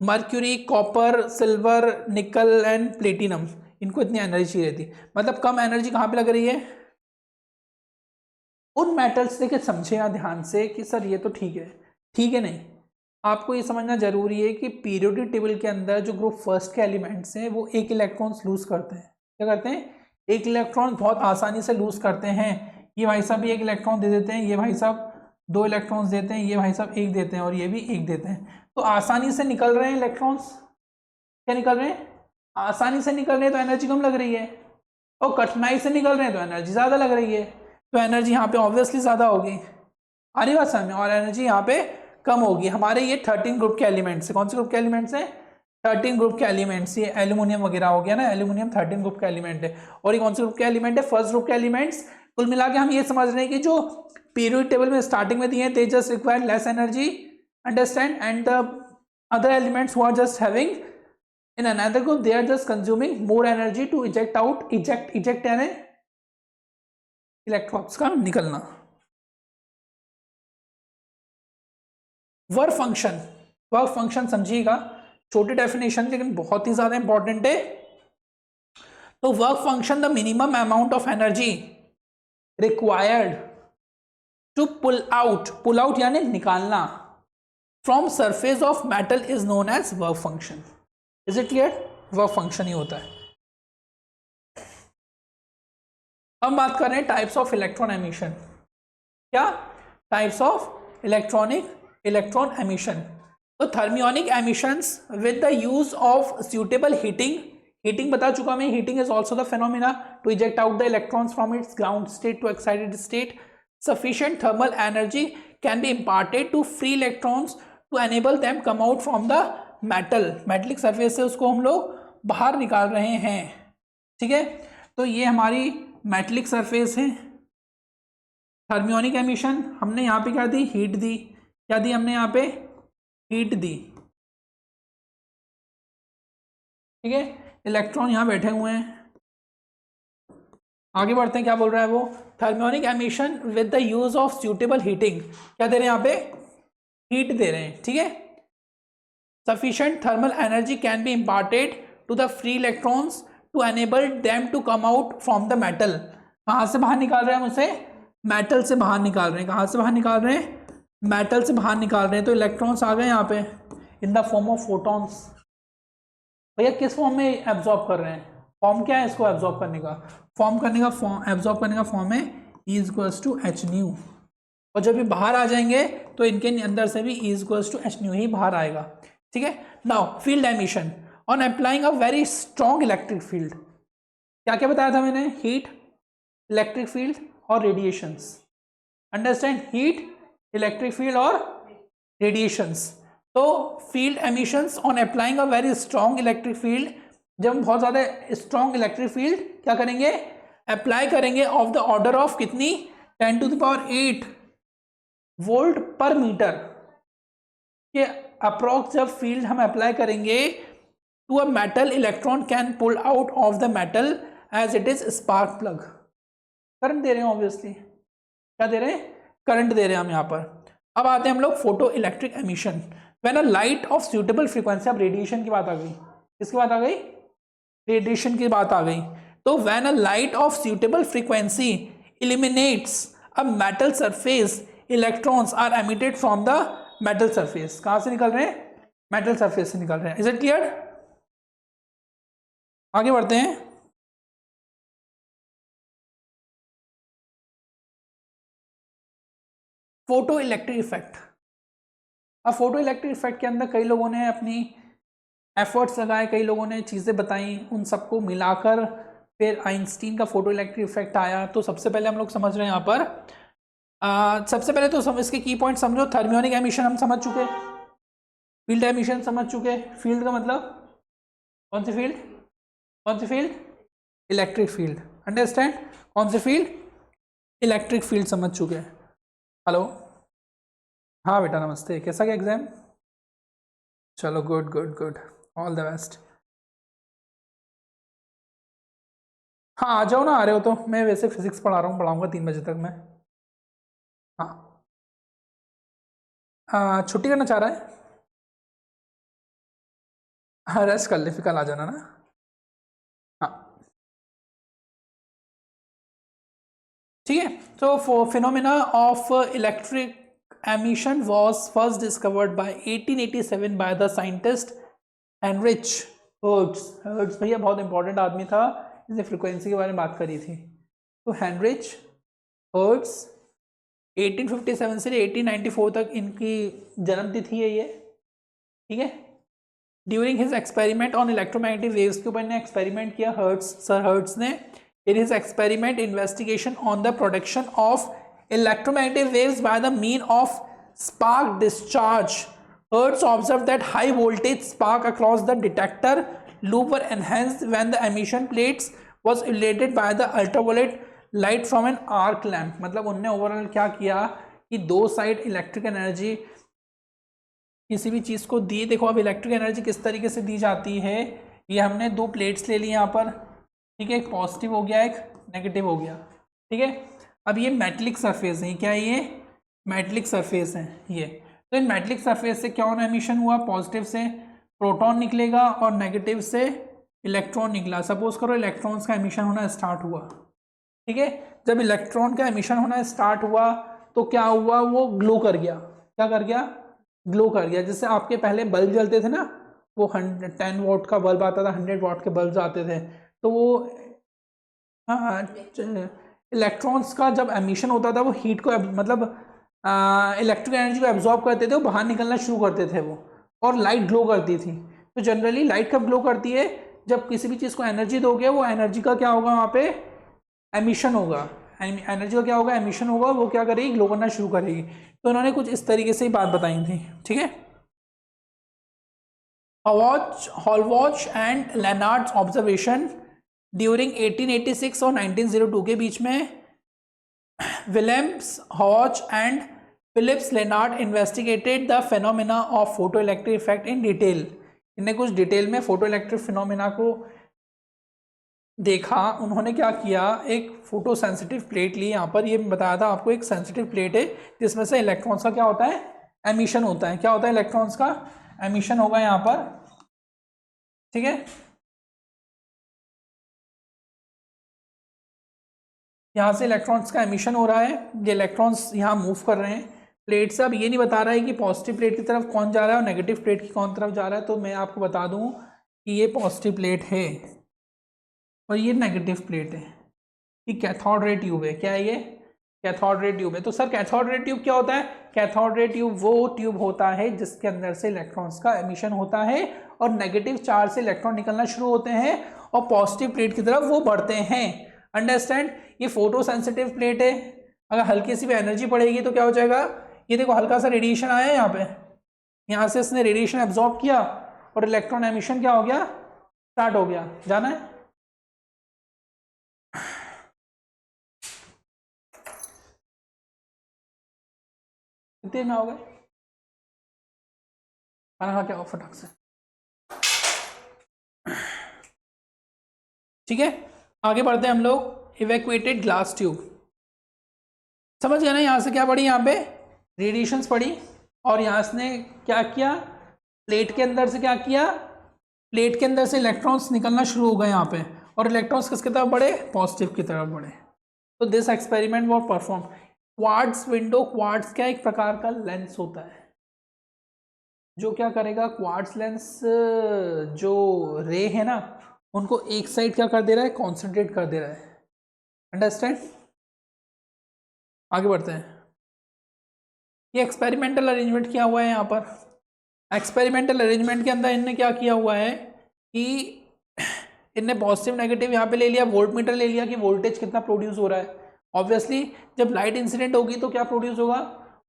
मर्क्यूरी, कॉपर, सिल्वर, निकल एंड प्लेटिनम, इनको इतनी एनर्जी चाहिए रहती है। मतलब कम एनर्जी कहाँ पे लग रही है? उन मेटल्स से। समझेगा ध्यान से कि सर ये तो ठीक है, ठीक है नहीं, आपको ये समझना जरूरी है कि पीरियोडिक टेबल के अंदर जो ग्रुप फर्स्ट के एलिमेंट्स हैं वो 1 इलेक्ट्रॉन्स लूज करते हैं। क्या करते हैं? 1 इलेक्ट्रॉन बहुत आसानी से लूज करते हैं। ये भाई साहब भी 1 इलेक्ट्रॉन दे देते हैं, ये भाई साहब 2 इलेक्ट्रॉन्स देते हैं, ये भाई साहब 1 देते हैं, और ये भी 1 देते हैं। तो आसानी से निकल रहे हैं इलेक्ट्रॉन्स। क्या निकल रहे हैं? आसानी से निकल रहे हैं, तो एनर्जी कम लग रही है। और कठिनाई से निकल रहे हैं तो एनर्जी ज़्यादा लग रही है। तो एनर्जी यहाँ पे ऑब्वियसली ज़्यादा होगी, आ रही बात समझ में, और एनर्जी यहाँ पे कम होगी। हमारे ये 13 ग्रुप के एलिमेंट्स है। कौन से ग्रुप के एलिमेंट्स हैं? 13 ग्रुप के एलिमेंट्स, ये एल्यूमिनियम वगैरह हो गया ना, एल्यूमिनियम 13 ग्रुप का एलिमेंट है। और ये कौन से ग्रुप के एलिमेंट है? फर्स्ट ग्रुप के एलिमेंट्स। कुल मिला के हम ये समझ रहे हैं कि जो पीरियोडिक टेबल में स्टार्टिंग में दिए हैं, they just require less energy, understand, and the other elements who are just having in another group they are just consuming more energy to eject out, eject यानी इलेक्ट्रॉन्स का निकलना। Work function समझिएगा, छोटी definition लेकिन बहुत ही ज्यादा important है। तो work function, the minimum amount of energy required to pull out यानी निकालना from surface of metal is known as work function. Is it clear? Work function ही होता है। अब बात कर रहे हैं टाइप्स ऑफ इलेक्ट्रॉन एमिशन। क्या टाइप्स ऑफ इलेक्ट्रॉन एमिशन? तो thermionic emissions with the use of suitable heating बता चुका मैं, heating is also the phenomena to eject out the electrons from its ground state to excited state. Sufficient thermal energy can be imparted to free electrons to enable them come out from the metallic surface से उसको हम लोग बाहर निकाल रहे हैं। ठीक है, तो ये हमारी मेटलिक सरफेस है। थर्मियोनिक एमिशन हमने यहाँ पे क्या दी? हीट दी। क्या दी हमने यहाँ पे? हीट दी। ठीक है, इलेक्ट्रॉन यहाँ बैठे हुए हैं। आगे बढ़ते हैं, क्या बोल रहा है वो? Thermionic emission with the use of suitable heating. क्या दे रहे हैं यहाँ पे? हीट दे रहे हैं। ठीक है, sufficient thermal energy can be imparted to the free electrons to enable them to come out from the metal. कहाँ से बाहर निकाल रहे हैं हम उसे? मेटल से बाहर निकाल रहे हैं। कहाँ से बाहर निकाल रहे हैं? मेटल से बाहर निकाल रहे हैं। तो इलेक्ट्रॉन्स आ गए यहाँ पे in the form of photons. भैया किस फॉर्म में एब्जॉर्ब कर रहे हैं? फॉर्म क्या है इसको एब्जॉर्ब करने का? एब्जॉर्ब करने का फॉर्म है E equals to H nu. और जब ये बाहर आ जाएंगे तो इनके अंदर से भी E equals to H nu ही बाहर आएगा। ठीक है, now field emission on applying a very strong electric field. क्या क्या बताया था मैंने? हीट, इलेक्ट्रिक फील्ड और radiations. Understand? Heat, electric field और रेडिएशंस। तो field emissions on applying a very strong electric field, जब हम बहुत ज़्यादा स्ट्रॉन्ग इलेक्ट्रिक फील्ड क्या करेंगे? अप्लाई करेंगे ऑफ द ऑर्डर ऑफ कितनी? 10 to the power 8 volt per metre के अप्रोक्स जब फील्ड हम अप्लाई करेंगे to a metal, electron can pull out of the metal as it is spark plug. Current दे रहे हैं ऑब्वियसली। क्या दे रहे हैं? करंट दे रहे हैं हम यहाँ पर। अब आते हैं हम लोग photo electric emission when a light of suitable frequency. अब रेडिएशन की बात आ गई। किसकी बात आ गई? रेडिएशन की बात आ गई। तो when a light of suitable frequency eliminates a metal surface, electrons are emitted from the metal surface. कहां से निकल रहे हैं? मेटल सरफेस से निकल रहे हैं। Is it clear? आगे बढ़ते हैं। Photo electric effect. अब फोटो इलेक्ट्रिक इफेक्ट के अंदर कई लोगों ने अपनी एफर्ट्स लगाए, कई लोगों ने चीज़ें बताई, उन सबको मिलाकर फिर आइंस्टीन का फोटो इलेक्ट्रिक इफेक्ट आया। तो सबसे पहले हम लोग समझ रहे हैं यहाँ पर सबसे पहले तो इसके की पॉइंट समझो। थर्मियोनिक एमिशन हम समझ चुके, फील्ड एमिशन समझ चुके। फील्ड का मतलब कौन सी फील्ड? कौन सी फील्ड? Electric field. अंडरस्टैंड? कौन सी फील्ड? इलेक्ट्रिक फील्ड समझ चुके। हेलो, हाँ बेटा नमस्ते, कैसा गया एग्जाम? चलो good good good, all the best. हाँ आ जाओ ना, आ रहे हो तो। मैं वैसे फिजिक्स पढ़ा रहा हूँ, पढ़ाऊँगा 3 बजे तक मैं। हाँ छुट्टी करना चाह रहा है? हाँ रेस्ट कर ले, फिर कल आ जाना ना। हाँ ठीक है। तो phenomena of electric emission was first discovered by 1887 by the scientist Heinrich hertz. Hertz भैया बहुत इंपॉर्टेंट आदमी था, इसने फ्रिक्वेंसी के बारे में बात करी थी। तो हेनरिच हर्ट्ज 1857 से 1894 तक इनकी जन्म तिथि है ये। ठीक है, during his experiment on electromagnetic waves के ऊपर ने एक्सपेरिमेंट किया सर हर्ट्ज ने। In his experiment investigation on the production of electromagnetic waves by the mean of spark discharge Hertz observed that high voltage spark across the detector loop were enhanced when the emission plates was illuminated by the ultraviolet light from an arc lamp. मतलब उनने overall क्या किया कि दो side electric energy किसी भी चीज़ को दी। देखो अब इलेक्ट्रिक एनर्जी किस तरीके से दी जाती है, ये हमने दो प्लेट्स ले ली यहाँ पर, ठीक है, एक पॉजिटिव हो गया एक नेगेटिव हो गया, ठीक है। अब ये मेटलिक सरफेस है, क्या है ये मेटलिक सरफेस है ये। तो इन मेटलिक सरफेस से क्या होना एमिशन हुआ, पॉजिटिव से प्रोटॉन निकलेगा और नेगेटिव से इलेक्ट्रॉन निकला। सपोज करो इलेक्ट्रॉन्स का एमिशन होना स्टार्ट हुआ, ठीक है। जब इलेक्ट्रॉन का एमिशन होना स्टार्ट हुआ तो क्या हुआ, वो ग्लो कर गया। क्या कर गया, ग्लो कर गया। जैसे आपके पहले बल्ब जलते थे ना, वो 10 वॉट का बल्ब आता था, 100 वॉट के बल्ब आते थे, तो वो इलेक्ट्रॉन्स का जब एमिशन होता था वो हीट को मतलब इलेक्ट्रिक एनर्जी को एब्जॉर्ब करते थे, वो बाहर निकलना शुरू करते थे वो, और लाइट ग्लो करती थी। तो जनरली लाइट कब ग्लो करती है, जब किसी भी चीज़ को एनर्जी दोगे, वो एनर्जी का क्या होगा, वहाँ पे एमिशन होगा, एनर्जी का क्या होगा, एमिशन होगा, वो क्या करेगी, ग्लो करना शुरू करेगी। तो उन्होंने कुछ इस तरीके से ही बात बताई थी, ठीक है। Hallwachs and Lenard's observation during 1886 और 1902 के बीच में Williams Hallwachs and Philips Lenard investigated the phenomena of photo electric effect in detail. इन्हें कुछ डिटेल में फोटो इलेक्ट्रिक फिनोमेना को देखा। उन्होंने क्या किया, एक फोटो सेंसिटिव प्लेट ली, यहाँ पर ये बताया था आपको, एक सेंसिटिव प्लेट है जिसमें से इलेक्ट्रॉन्स का क्या होता है, एमिशन होता है। क्या होता है, इलेक्ट्रॉन्स का एमिशन होगा यहाँ पर, ठीक है। यहाँ से इलेक्ट्रॉन्स का एमिशन हो रहा है, ये इलेक्ट्रॉन्स यहाँ मूव कर रहे हैं प्लेट से। अब ये नहीं बता रहा है कि पॉजिटिव प्लेट की तरफ कौन जा रहा है और नेगेटिव प्लेट की कौन तरफ जा रहा है। तो मैं आपको बता दूं कि ये पॉजिटिव प्लेट है और ये नेगेटिव प्लेट है, ये कैथोड रे ट्यूब है। क्या है ये, कैथोड रे ट्यूब है। तो सर कैथोड रे ट्यूब क्या होता है, कैथोड रे ट्यूब वो ट्यूब होता है जिसके अंदर से इलेक्ट्रॉन्स का एमिशन होता है और नेगेटिव चार्ज से इलेक्ट्रॉन निकलना शुरू होते हैं और पॉजिटिव प्लेट की तरफ वो बढ़ते हैं। अंडरस्टैंड। ये फोटो सेंसिटिव प्लेट है, अगर हल्की सी भी एनर्जी पड़ेगी तो क्या हो जाएगा, ये देखो हल्का सा रेडिएशन आया है यहाँ पे, यहाँ से इसने रेडिएशन एब्जॉर्ब किया और इलेक्ट्रॉन एमिशन क्या हो गया, स्टार्ट हो गया। जाना है, कितने में हो गए, खाना खा के आओ फटाक से, ठीक है। आगे बढ़ते हैं हम लोग। इवैक्यूएटेड ग्लास ट्यूब, समझ गए ना। यहाँ से क्या पढ़ी, यहाँ पे रेडिएशंस पढ़ी और यहाँ से क्या किया, प्लेट के अंदर से क्या किया, प्लेट के अंदर से इलेक्ट्रॉन्स निकलना शुरू हो गए यहाँ पे, और इलेक्ट्रॉन्स किसकी तरफ बढ़े, पॉजिटिव की तरफ बढ़े। तो this experiment was perform. Quartz window, quartz क्या एक प्रकार का लेंस होता है जो क्या करेगा, क्वार्ट्ज लेंस जो रे है ना उनको एक साइड क्या कर दे रहा है, कॉन्सेंट्रेट कर दे रहा है। अंडरस्टैंड। आगे बढ़ते हैं। ये एक्सपेरिमेंटल अरेंजमेंट किया हुआ है यहाँ पर। एक्सपेरिमेंटल अरेंजमेंट के अंदर इनने क्या किया हुआ है कि इनने पॉजिटिव नेगेटिव यहाँ पे ले लिया, वोल्ट मीटर ले लिया कि वोल्टेज कितना प्रोड्यूस हो रहा है। ऑब्वियसली जब लाइट इंसिडेंट होगी तो क्या प्रोड्यूस होगा,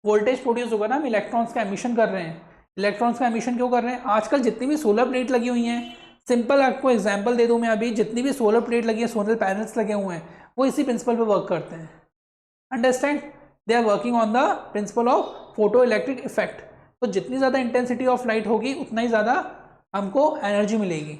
वोल्टेज प्रोड्यूस होगा ना। हम इलेक्ट्रॉन्स का एमिशन कर रहे हैं, इलेक्ट्रॉन्स का एमिशन क्यों कर रहे हैं, आजकल जितनी भी सोलर प्लेट लगी हुई हैं, सिंपल आपको एग्जाम्पल दे दूँ मैं अभी, जितनी भी सोलर प्लेट लगी है, सोलर पैनल्स लगे हुए हैं, वो इसी प्रिंसिपल पर वर्क करते हैं। Understand. They are working on the principle of photo electric effect. तो जितनी ज़्यादा इंटेंसिटी ऑफ लाइट होगी उतना ही ज़्यादा हमको एनर्जी मिलेगी।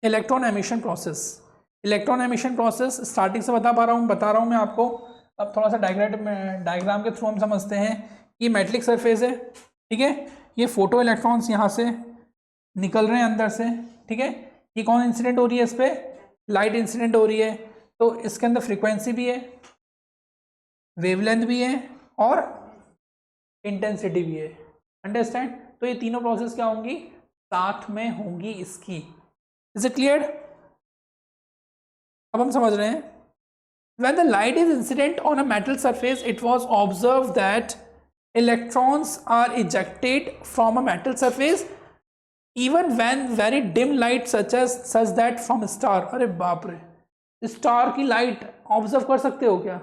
Electron emission process, electron emission process starting से बता रहा हूँ मैं आपको। अब थोड़ा सा डायग्राम के थ्रू हम समझते हैं। ये मेटलिक सरफेस है, ठीक है। ये फोटो इलेक्ट्रॉन्स यहाँ से निकल रहे हैं अंदर से, ठीक है। ये कौन इंसिडेंट हो रही है, इस पर लाइट इंसिडेंट हो रही है। तो इसके अंदर फ्रीक्वेंसी भी है, वेवलेंथ भी है और इंटेंसिटी भी है। अंडरस्टैंड। तो ये तीनों प्रोसेस क्या होंगी, साथ में होंगी इसकी। Is it clear. अब हम समझ रहे हैं। When the light is incident on a metal surface, it was observed that electrons are ejected from a metal surface even when very dim light such that from a star। अरे बाप रे, star की light observe कर सकते हो क्या?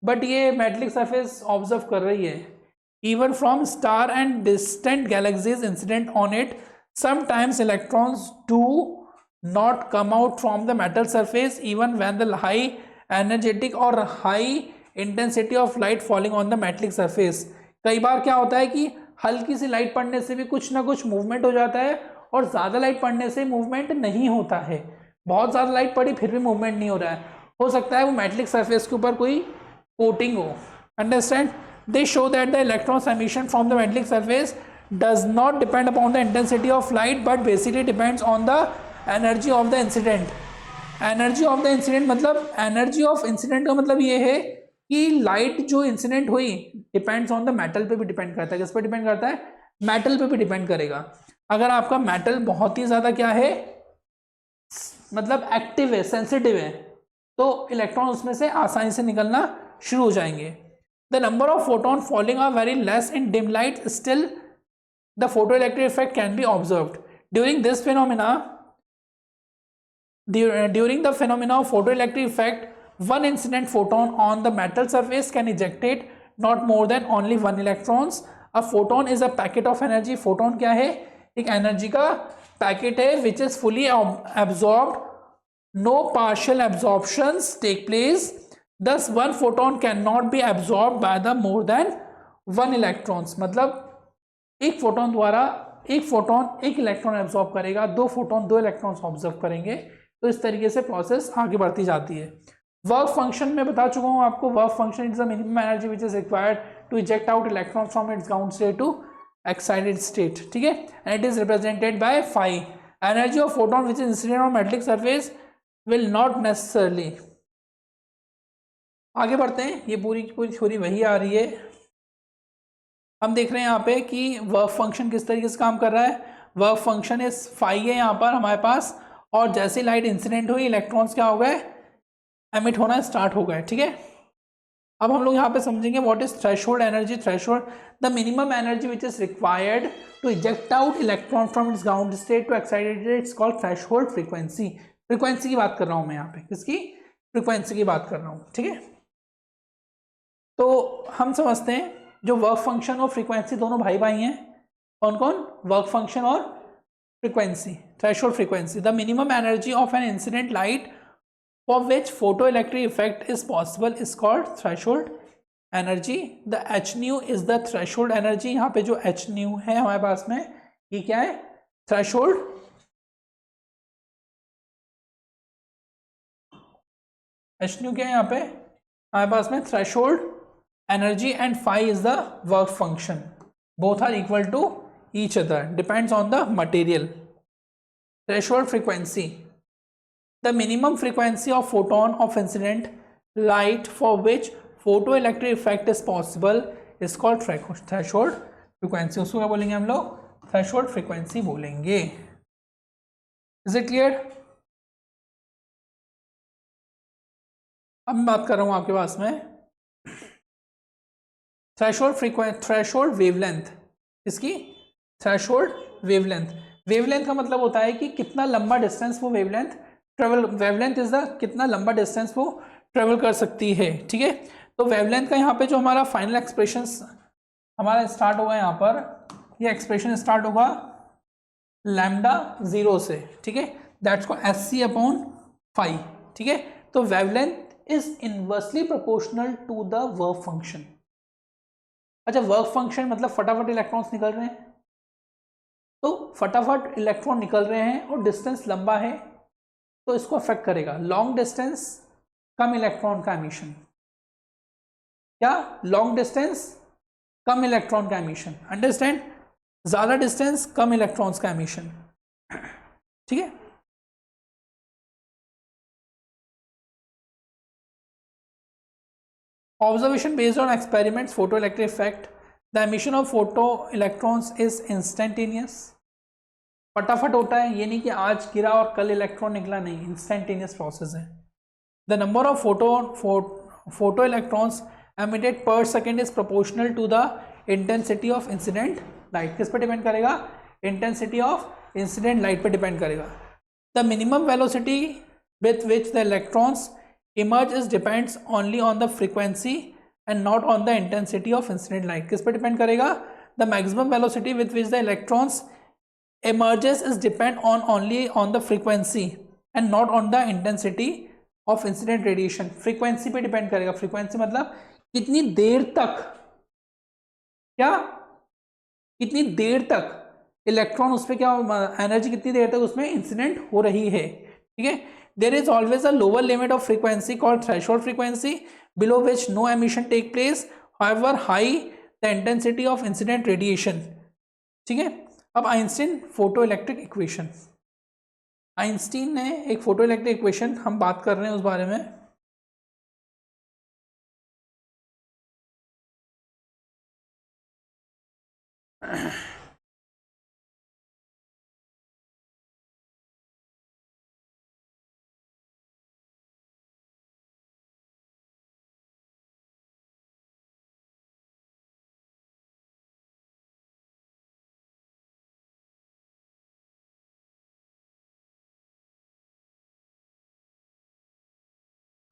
But ये metallic surface observe कर रही है। Even from star and distant galaxies incident on it, sometimes electrons do not come out from the metal surface even when the high energetic और high intensity of light falling on the metallic surface. कई बार क्या होता है कि हल्की सी light पड़ने से भी कुछ ना कुछ मूवमेंट हो जाता है और ज़्यादा लाइट पड़ने से मूवमेंट नहीं होता है। बहुत ज़्यादा लाइट पड़ी फिर भी मूवमेंट नहीं हो रहा है, हो सकता है वो मेटेलिक सरफेस के ऊपर कोई कोटिंग हो। Understand? They show that the electrons emission from the metallic surface does not depend upon the intensity of light but basically depends on the energy of the incident. Energy of the incident मतलब, energy of incident का मतलब ये है कि light जो incident हुई depends on the metal पे भी डिपेंड करता है। किस पे डिपेंड करता है? मेटल पे भी डिपेंड करेगा। अगर आपका मेटल बहुत ही ज़्यादा क्या है, मतलब एक्टिव है, सेंसिटिव है, तो इलेक्ट्रॉन उसमें से आसानी से निकलना शुरू हो जाएंगे। The number of photon falling are very less in dim light, still the photoelectric effect can be observed during this phenomena. During the phenomena of photoelectric effect, one incident photon on the metal surface can eject not more than only one electrons. A photon is a packet of energy. Photon क्या है? एक energy का packet है which is fully absorbed. No partial absorptions take place. Thus, one photon cannot be absorbed by the more than one electrons. मतलब एक photon द्वारा एक photon एक इलेक्ट्रॉन एब्जॉर्ब करेगा, दो फोटोन दो इलेक्ट्रॉन्स ऑब्जर्व करेंगे। तो इस तरीके से प्रोसेस आगे बढ़ती जाती है। वर्क फंक्शन में बता चुका हूँ आपको। Work function is the minimum energy which is required to eject out electron from its ground state to excited state. ठीक है, and it is represented by phi. Energy of photon which is incident on metallic surface will not necessarily. आगे बढ़ते हैं, ये पूरी की पूरी theory वही आ रही है। हम देख रहे हैं यहाँ पे कि वर्क फंक्शन किस तरीके से काम कर रहा है। वर्क फंक्शन इस फाई है यहाँ पर हमारे पास, और जैसे लाइट इंसिडेंट हुई इलेक्ट्रॉन्स क्या हो गए, एमिट होना स्टार्ट हो गए। ठीक है, अब हम लोग यहाँ पे समझेंगे what is threshold energy. Threshold the minimum energy which is required to eject out electron from its ground state to excited state, it's called threshold frequency. Frequency की बात कर रहा हूँ मैं यहाँ पे, किसकी? फ्रीक्वेंसी की बात कर रहा हूँ। ठीक है, तो हम समझते हैं जो वर्क फंक्शन और फ्रीक्वेंसी दोनों भाई भाई हैं। कौन कौन? वर्क फंक्शन और frequency. Threshold frequency, the minimum energy of an incident light for which photoelectric effect is possible is called threshold energy. The h nu is the threshold energy. यहाँ पे जो h nu है हमारे पास में, ये क्या है? threshold h nu क्या है यहाँ पे हमारे पास में? threshold energy, and phi is the work function. Both are equal to each other, depends on the material. Threshold frequency, the minimum frequency of photon of incident light for which photoelectric effect is possible is called threshold frequency. उसको क्या बोलेंगे हम लोग? threshold frequency बोलेंगे। Is it clear? अब मैं बात कर रहा हूँ आपके पास में थ्रेशोल्ड फ्रीक्वेंसी, थ्रेशोल्ड वेवलेंथ। इसकी थ्रेशोल्ड वेवलेंथ, वेवलेंथ का मतलब होता है कि कितना लंबा डिस्टेंस वो wavelength travel, wavelength is the कितना लंबा डिस्टेंस वो ट्रेवल कर सकती है। ठीक है, तो वेवलेंथ का यहाँ पे जो हमारा फाइनल एक्सप्रेशन हमारा स्टार्ट होगा, यहाँ पर ये एक्सप्रेशन स्टार्ट होगा लैम्डा 0 से। ठीक है, दैट्स को SC/5। ठीक है, तो wavelength is inversely proportional to the work function. अच्छा, वर्क फंक्शन मतलब फटाफट इलेक्ट्रॉन्स निकल रहे हैं, तो फटाफट इलेक्ट्रॉन निकल रहे हैं और डिस्टेंस लंबा है, तो इसको अफेक्ट करेगा। लॉन्ग डिस्टेंस कम इलेक्ट्रॉन का एमिशन, क्या? लॉन्ग डिस्टेंस कम इलेक्ट्रॉन का एमिशन। अंडरस्टैंड? ज्यादा डिस्टेंस कम इलेक्ट्रॉन्स का एमिशन। ठीक है, observation based on experiments, photoelectric effect, the emission of photo electrons is instantaneous. फटाफट होता है, ये नहीं कि आज गिरा और कल इलेक्ट्रॉन निकला, नहीं, इंस्टेंटेनियस प्रोसेस है। The number of photo electrons emitted per second is proportional to the intensity of incident light. किस पर डिपेंड करेगा? इंटेंसिटी ऑफ इंसिडेंट लाइट पर डिपेंड करेगा। The minimum velocity with which the electrons emerge is depends only on the frequency and not on the intensity of incident light. किस पे depend करेगा? The maximum velocity with which the electrons emerges is depend on only on the frequency and not on the intensity of incident radiation. frequency पे depend करेगा. frequency मतलब कितनी देर तक, क्या कितनी देर तक इलेक्ट्रॉन उस पर क्या एनर्जी कितनी देर तक उसमें इंसिडेंट हो रही है. ठीक है. There is always a lower limit of frequency called threshold frequency below which no emission take place, however high the intensity of incident radiation. ठीक है. अब Einstein photo electric equation, Einstein ने एक फोटो इलेक्ट्रिक इक्वेशन हम बात कर रहे हैं उस बारे में.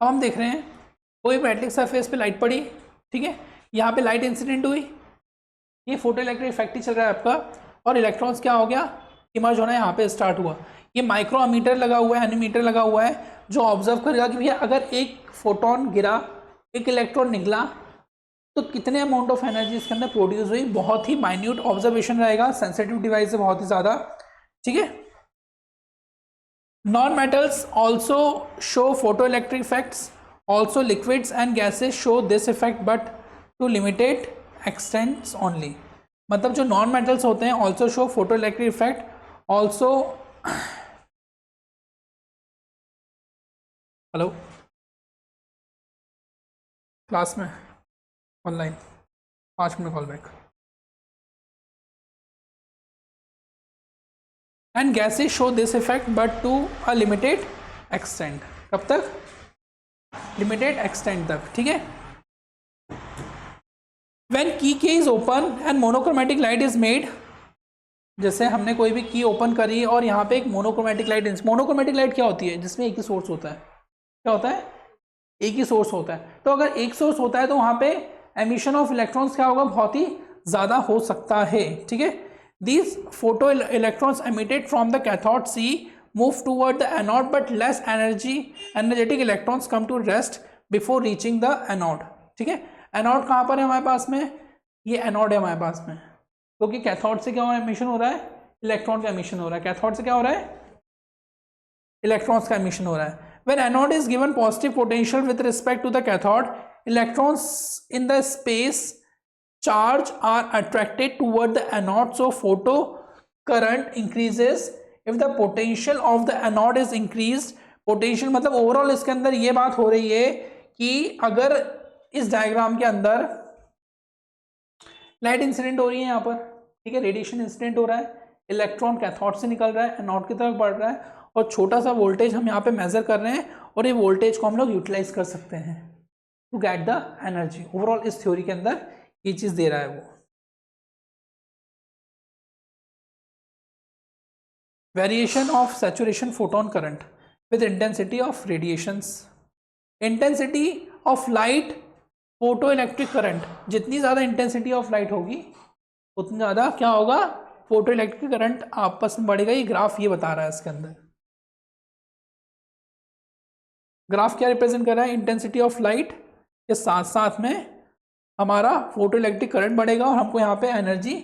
अब हम देख रहे हैं कोई मेटेलिक सरफेस पे लाइट पड़ी. ठीक है. यहाँ पे लाइट इंसिडेंट हुई, ये फोटो इलेक्ट्रिक इफेक्ट ही चल रहा है आपका, और इलेक्ट्रॉन्स क्या हो गया, इमर्ज होना यहाँ पे स्टार्ट हुआ. ये माइक्रो अमीटर लगा हुआ है, एनीमीटर लगा हुआ है, जो ऑब्जर्व करेगा कि भैया अगर एक फोटोन गिरा, एक इलेक्ट्रॉन निकला, तो कितने अमाउंट ऑफ एनर्जी इसके अंदर प्रोड्यूस हुई. बहुत ही माइन्यूट ऑब्जर्वेशन रहेगा, सेंसिटिव डिवाइस है बहुत ही ज़्यादा. ठीक है. Non-metals also show photoelectric effects. Also liquids and gases show this effect but to limited extents only. मतलब जो नॉन मेटल्स होते हैं also show photoelectric effect. Also hello class में online 5 minute call back. And gases show this effect but to a limited extent. कब तक? Limited extent तक. ठीक है. When key is open and monochromatic light is made, जैसे हमने कोई भी की ओपन करी और यहाँ पे एक मोनोक्रोमेटिक लाइट. मोनोक्रोमेटिक लाइट क्या होती है? जिसमें एक ही सोर्स होता है. क्या होता है? एक ही सोर्स होता है. तो अगर एक सोर्स होता है तो वहाँ पे एमिशन ऑफ इलेक्ट्रॉन्स क्या होगा? बहुत ही ज़्यादा हो सकता है. ठीक है. These photo electrons emitted from the cathode C move toward the anode, but less energetic electrons come to rest before reaching the anode. ठीक है. एनोड कहाँ पर है हमारे पास में? ये एनोड है हमारे पास में, क्योंकि कैथोड से क्या हो रहा है? एमिशन हो रहा है, इलेक्ट्रॉन का एमिशन हो रहा है. कैथोड से क्या हो रहा है? इलेक्ट्रॉन्स का एमिशन हो रहा है. When anode is given positive potential with respect to the cathode, electrons in the space charge are attracted toward the anode, so photo current increases if the potential of the anode is increased. potential मतलब overall इसके अंदर ये बात हो रही है कि अगर इस डायग्राम के अंदर लाइट इंसिडेंट हो रही है यहाँ पर, ठीक है, रेडिएशन इंसिडेंट हो रहा है, इलेक्ट्रॉन कैथोड से निकल रहा है, एनोड की तरफ बढ़ रहा है, और छोटा सा वोल्टेज हम यहाँ पे मेजर कर रहे हैं, और ये वोल्टेज को हम लोग यूटिलाइज कर सकते हैं to get the energy. Overall इस थ्योरी के अंदर ये चीज दे रहा है वो. Variation of saturation photon current with intensity of radiations. Intensity of light photo electric current, जितनी ज़्यादा इंटेंसिटी ऑफ लाइट होगी उतनी ज़्यादा क्या होगा? फोटो इलेक्ट्रिक करंट आपस में बढ़ेगा. ये ग्राफ ये बता रहा है इसके अंदर. ग्राफ क्या रिप्रेजेंट कर रहा है? इंटेंसिटी ऑफ लाइट के साथ साथ में हमारा फोटो इलेक्ट्रिक करंट बढ़ेगा और हमको यहाँ पे एनर्जी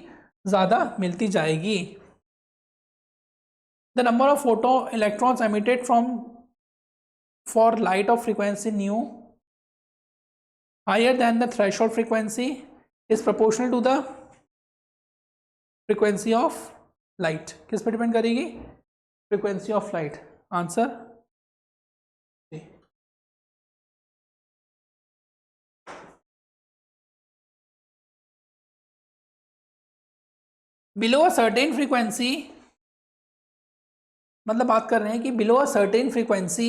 ज़्यादा मिलती जाएगी. The number of photo electrons emitted from for light of frequency nu higher than the threshold frequency is proportional to the frequency of light. किस पर डिपेंड करेगी? Frequency of light. Answer below a certain frequency, मतलब बात कर रहे हैं कि below a certain frequency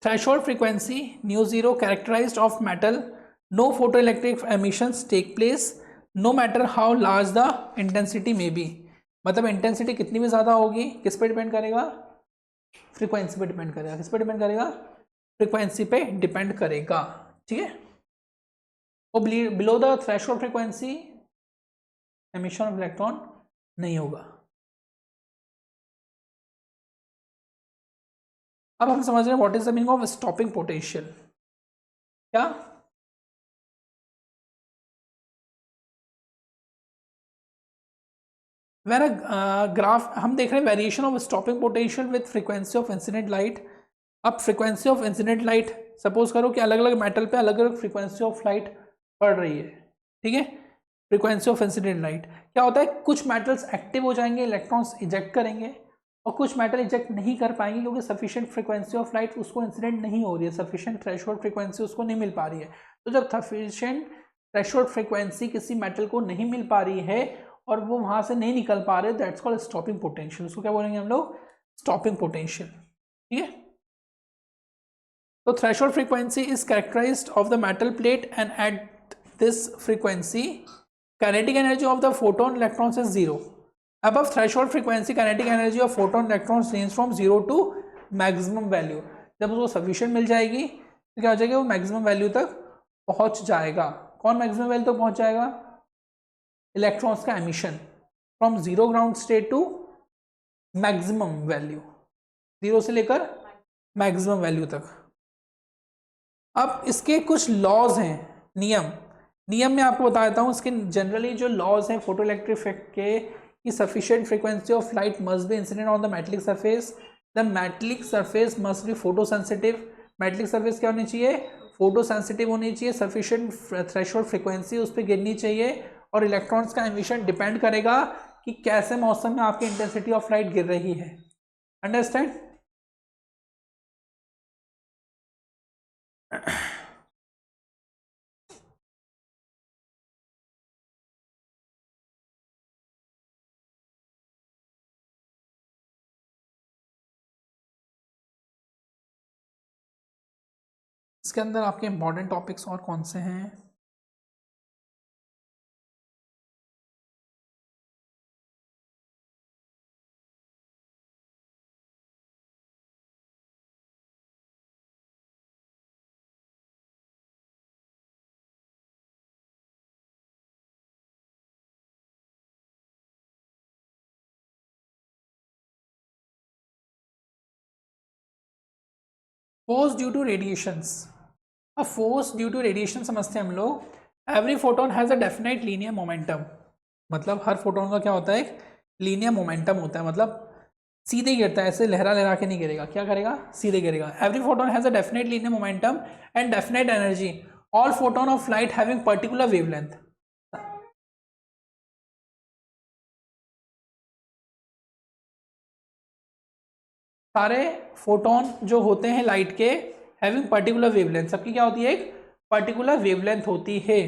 threshold frequency nu zero characterized of metal no photo electric emissions take place no matter how large the intensity may be. मतलब intensity कितनी भी ज़्यादा होगी, किस पे डिपेंड करेगा? फ्रीक्वेंसी पे डिपेंड करेगा। किस पे डिपेंड करेगा? फ्रीक्वेंसी पे डिपेंड करेगा, ठीक है। और below the threshold frequency emission of electron नहीं होगा। अब हम समझ रहे हैं what is the meaning of stopping potential. क्या? वेर ग्राफ हम देख रहे हैं variation of stopping potential with frequency of incident light. अब frequency of incident light, suppose करो कि अलग अलग मेटल पे अलग अलग फ्रीक्वेंसी ऑफ लाइट पड़ रही है, ठीक है। फ्रीक्वेंसी ऑफ इंसिडेंट लाइट क्या होता है? कुछ मेटल्स एक्टिव हो जाएंगे, इलेक्ट्रॉन्स इजेक्ट करेंगे, और कुछ मेटल इजेक्ट नहीं कर पाएंगे क्योंकि सफिशिएंट फ्रीक्वेंसी ऑफ लाइट उसको इंसिडेंट नहीं हो रही है, सफिशिएंट थ्रेशोल्ड फ्रीक्वेंसी उसको नहीं मिल पा रही है। तो जब सफिशिएंट थ्रेशोल्ड फ्रीक्वेंसी किसी मेटल को नहीं मिल पा रही है और वो वहां से नहीं निकल पा रहे, दैट्स कॉल्ड स्टॉपिंग पोटेंशियल। उसको क्या बोलेंगे हम लोग? स्टॉपिंग पोटेंशियल, ठीक है। तो threshold frequency is characterized of the metal plate, and at this frequency kinetic energy of the photon electrons is zero. Above threshold frequency kinetic energy of photon electrons range from 0 to maximum value. जब उसको sufficient मिल जाएगी तो क्या हो जाएगा? वो maximum value तक पहुंच जाएगा। कौन मैक्सिमम वैल्यू तक पहुंच जाएगा? इलेक्ट्रॉन्स का emission from zero ground state to maximum value, zero से लेकर मैक्सिमम वैल्यू तक। अब इसके कुछ लॉज हैं, नियम में आपको बता देता हूँ। इसके जनरली जो लॉज हैं फोटो इलेक्ट्रिक इफेक्ट के, कि sufficient frequency of light must be incident on the metallic surface, the metallic surface must be photo sensitive. Metallic surface क्या होनी चाहिए? फोटो सेंसिटिव होनी चाहिए, सफिशिएंट थ्रेशोल्ड फ्रीक्वेंसी उस पर गिरनी चाहिए, और इलेक्ट्रॉन्स का एमिशन डिपेंड करेगा कि कैसे मौसम में आपकी इंटेंसिटी ऑफ लाइट गिर रही है। अंडरस्टैंड? इसके अंदर आपके इंपॉर्टेंट टॉपिक्स और कौन से हैं? Force due to radiations. अब फोर्स ड्यू टू रेडिएशन समझते हैं हम लोग। Every photon has a definite linear momentum. मतलब हर फोटोन का क्या होता है? एक लीनियर मोमेंटम होता है, मतलब सीधे गिरता है, ऐसे लहरा लहरा के नहीं गिरेगा। क्या करेगा? सीधे गिरेगा। Every photon has a definite linear momentum and definite energy. All photon of light having particular wavelength. सारे फोटोन जो होते हैं लाइट के, हैविंग पर्टिकुलर वेवलेंथ, सबकी क्या होती है? एक पर्टिकुलर वेवलेंथ होती है।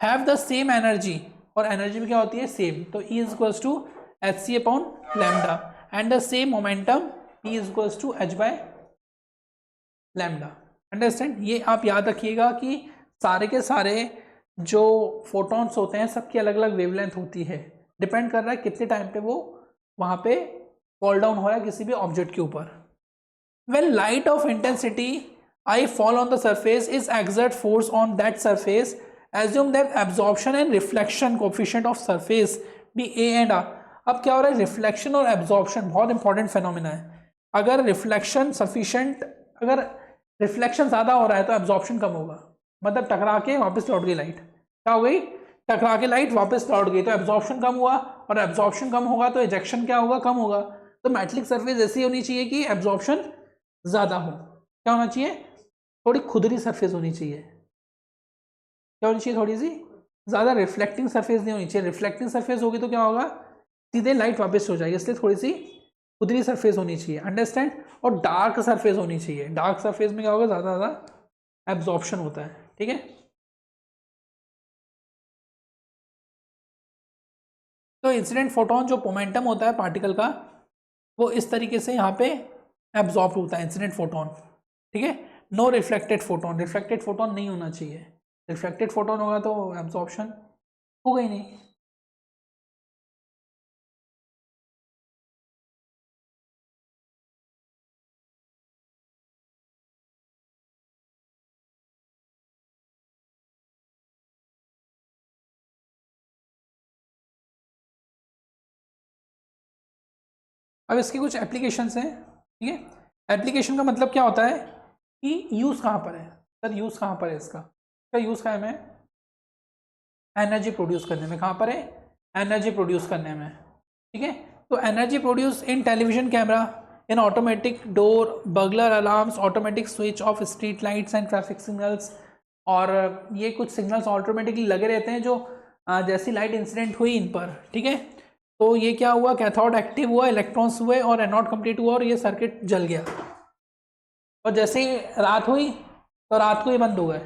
हैव द सेम एनर्जी, और एनर्जी भी क्या होती है? सेम। तो E is equals to H c upon lambda, and the same momentum P is equals to H by lambda. Understand? ये आप याद रखिएगा कि सारे के सारे जो फोटॉन्स होते हैं सबकी अलग अलग वेवलेंथ होती है, डिपेंड कर रहा है कितने टाइम पे वो वहाँ पे फॉल डाउन हो रहा है किसी भी ऑब्जेक्ट के ऊपर। When light of intensity I fall on the surface is exert force on that surface, assume that absorption and reflection coefficient of surface be A and R. अब क्या हो रहा है? रिफ्लेक्शन और एब्जॉर्प्शन बहुत इंपॉर्टेंट फेनोमिना है। अगर reflection sufficient, अगर रिफ्लेक्शन ज़्यादा हो रहा है तो एब्जॉर्प्शन कम होगा, मतलब टकरा के वापस लौट गई लाइट। क्या हो गई? टकरा के लाइट वापस लौट गई, तो एब्जॉर्प्शन कम हुआ, और एब्जॉर्प्शन कम होगा तो इजेक्शन क्या होगा? कम होगा। तो मेटलिक सरफेस ऐसी होनी चाहिए कि एब्जॉर्प्शन ज़्यादा हो। क्या होना चाहिए? थोड़ी खुदरी सरफेस होनी चाहिए। क्या होनी चाहिए? थोड़ी सी ज़्यादा रिफ्लेक्टिंग सरफेस नहीं होनी चाहिए। रिफ्लेक्टिंग सरफेस होगी तो क्या होगा? सीधे लाइट वापस हो जाएगी, इसलिए थोड़ी सी खुदरी सरफेस होनी चाहिए। अंडरस्टैंड? और डार्क सरफेस होनी चाहिए। डार्क सरफेस में क्या होगा? ज़्यादा एब्जॉर्प्शन होता है, ठीक है। तो इंसिडेंट फोटोन जो मोमेंटम होता है पार्टिकल का, वो इस तरीके से यहाँ पे एब्जॉर्ब होता है, इंसिडेंट फोटोन, ठीक है। No reflected photon, reflected photon नहीं होना चाहिए। रिफ्लेक्टेड फोटोन होगा तो एब्जॉर्प्शन होगा ही नहीं। अब इसके कुछ एप्लीकेशंस हैं, ठीक है। एप्लीकेशन का मतलब क्या होता है कि यूज़ कहाँ पर है सर, यूज़ कहाँ पर है इसका यूज़ कहाँ है, एनर्जी प्रोड्यूस करने में। कहाँ पर है, एनर्जी प्रोड्यूस करने में, ठीक है। तो energy produce in television camera, in automatic door, burglar alarms, automatic switch off street lights and traffic signals. और ये कुछ सिग्नल्स ऑटोमेटिकली लगे रहते हैं जो जैसी लाइट इंसिडेंट हुई इन पर, ठीक है। तो ये क्या हुआ, कैथोड एक्टिव हुआ, इलेक्ट्रॉन्स हुए और एनोड कंप्लीट हुआ और ये सर्किट जल गया। और जैसे ही रात हुई तो रात को ये बंद हो गए।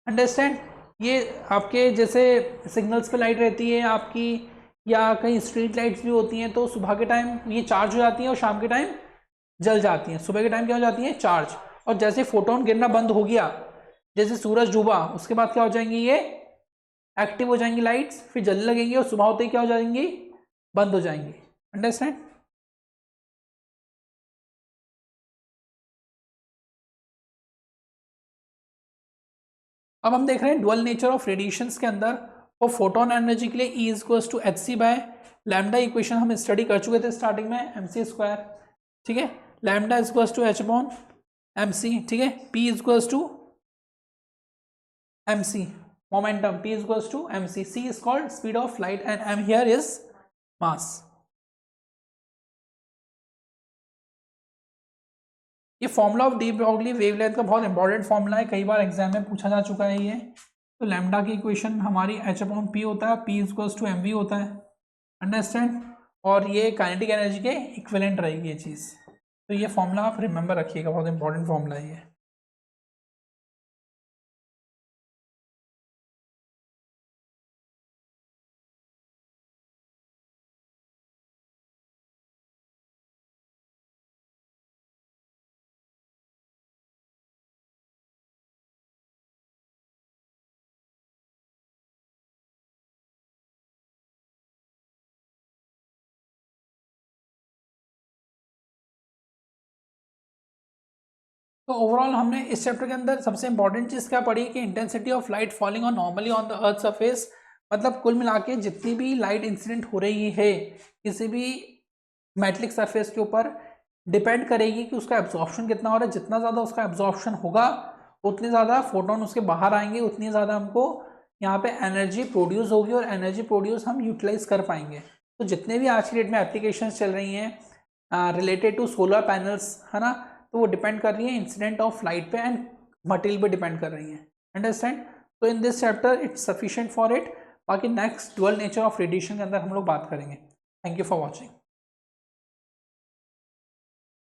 अंडरस्टैंड। ये आपके जैसे सिग्नल्स पे लाइट रहती है आपकी, या कहीं स्ट्रीट लाइट्स भी होती हैं, तो सुबह के टाइम ये चार्ज हो जाती हैं और शाम के टाइम जल जाती हैं। सुबह के टाइम क्या हो जाती हैं, चार्ज। और जैसे फोटोन गिरना बंद हो गया, जैसे सूरज डूबा, उसके बाद क्या हो जाएंगी, ये एक्टिव हो जाएंगी लाइट्स, फिर जलने लगेंगी और सुबह होते ही क्या हो जाएंगी, बंद हो जाएंगी। अंडरस्टैंड। अब हम देख रहे हैं डुअल नेचर ऑफ रेडिएशंस के अंदर, और फोटोन एनर्जी के लिए E equals to H C by lambda equation हम स्टडी कर चुके थे स्टार्टिंग में, MC स्क्वायर, ठीक है। Lambda equals to H upon MC, ठीक है। P equals to MC momentum, P equals to MC, C is called speed of light and M here is mass. ये formula of de Broglie wavelength का बहुत important formula है, कई बार exam में पूछा जा चुका है ये। तो लैम्डा की इक्वेशन हमारी H अपॉन P होता है, P इक्वल्स टू MV होता है। अंडरस्टैंड। और ये काइनेटिक एनर्जी के इक्विवेलेंट रहेगी ये चीज़। तो ये फॉर्मूला आप रिमेंबर रखिएगा, बहुत इंपॉर्टेंट फॉर्मूला है ये। तो ओवरऑल हमने इस चैप्टर के अंदर सबसे इंपॉर्टेंट चीज़ क्या पढ़ी कि intensity of light falling on normally on the earth surface. मतलब कुल मिला के जितनी भी लाइट इंसिडेंट हो रही है किसी भी मेटलिक सरफेस के ऊपर, डिपेंड करेगी कि उसका एब्जॉर्प्शन कितना हो रहा है। जितना ज़्यादा उसका एब्जॉर्प्शन होगा उतने ज़्यादा फोटोन उसके बाहर आएंगे, उतनी ज़्यादा हमको यहाँ पे एनर्जी प्रोड्यूस होगी और एनर्जी प्रोड्यूस हम यूटिलाइज कर पाएंगे। तो जितने भी आज की डेट में एप्लीकेशंस चल रही हैं रिलेटेड टू सोलर पैनल्स, है ना, तो वो डिपेंड कर रही है इंसिडेंट ऑफ लाइट पे एंड मटेरियल पे डिपेंड कर रही है। अंडरस्टैंड। तो in this chapter it's sufficient for it. बाकी next dual nature of radiation के अंदर हम लोग बात करेंगे। Thank you for watching.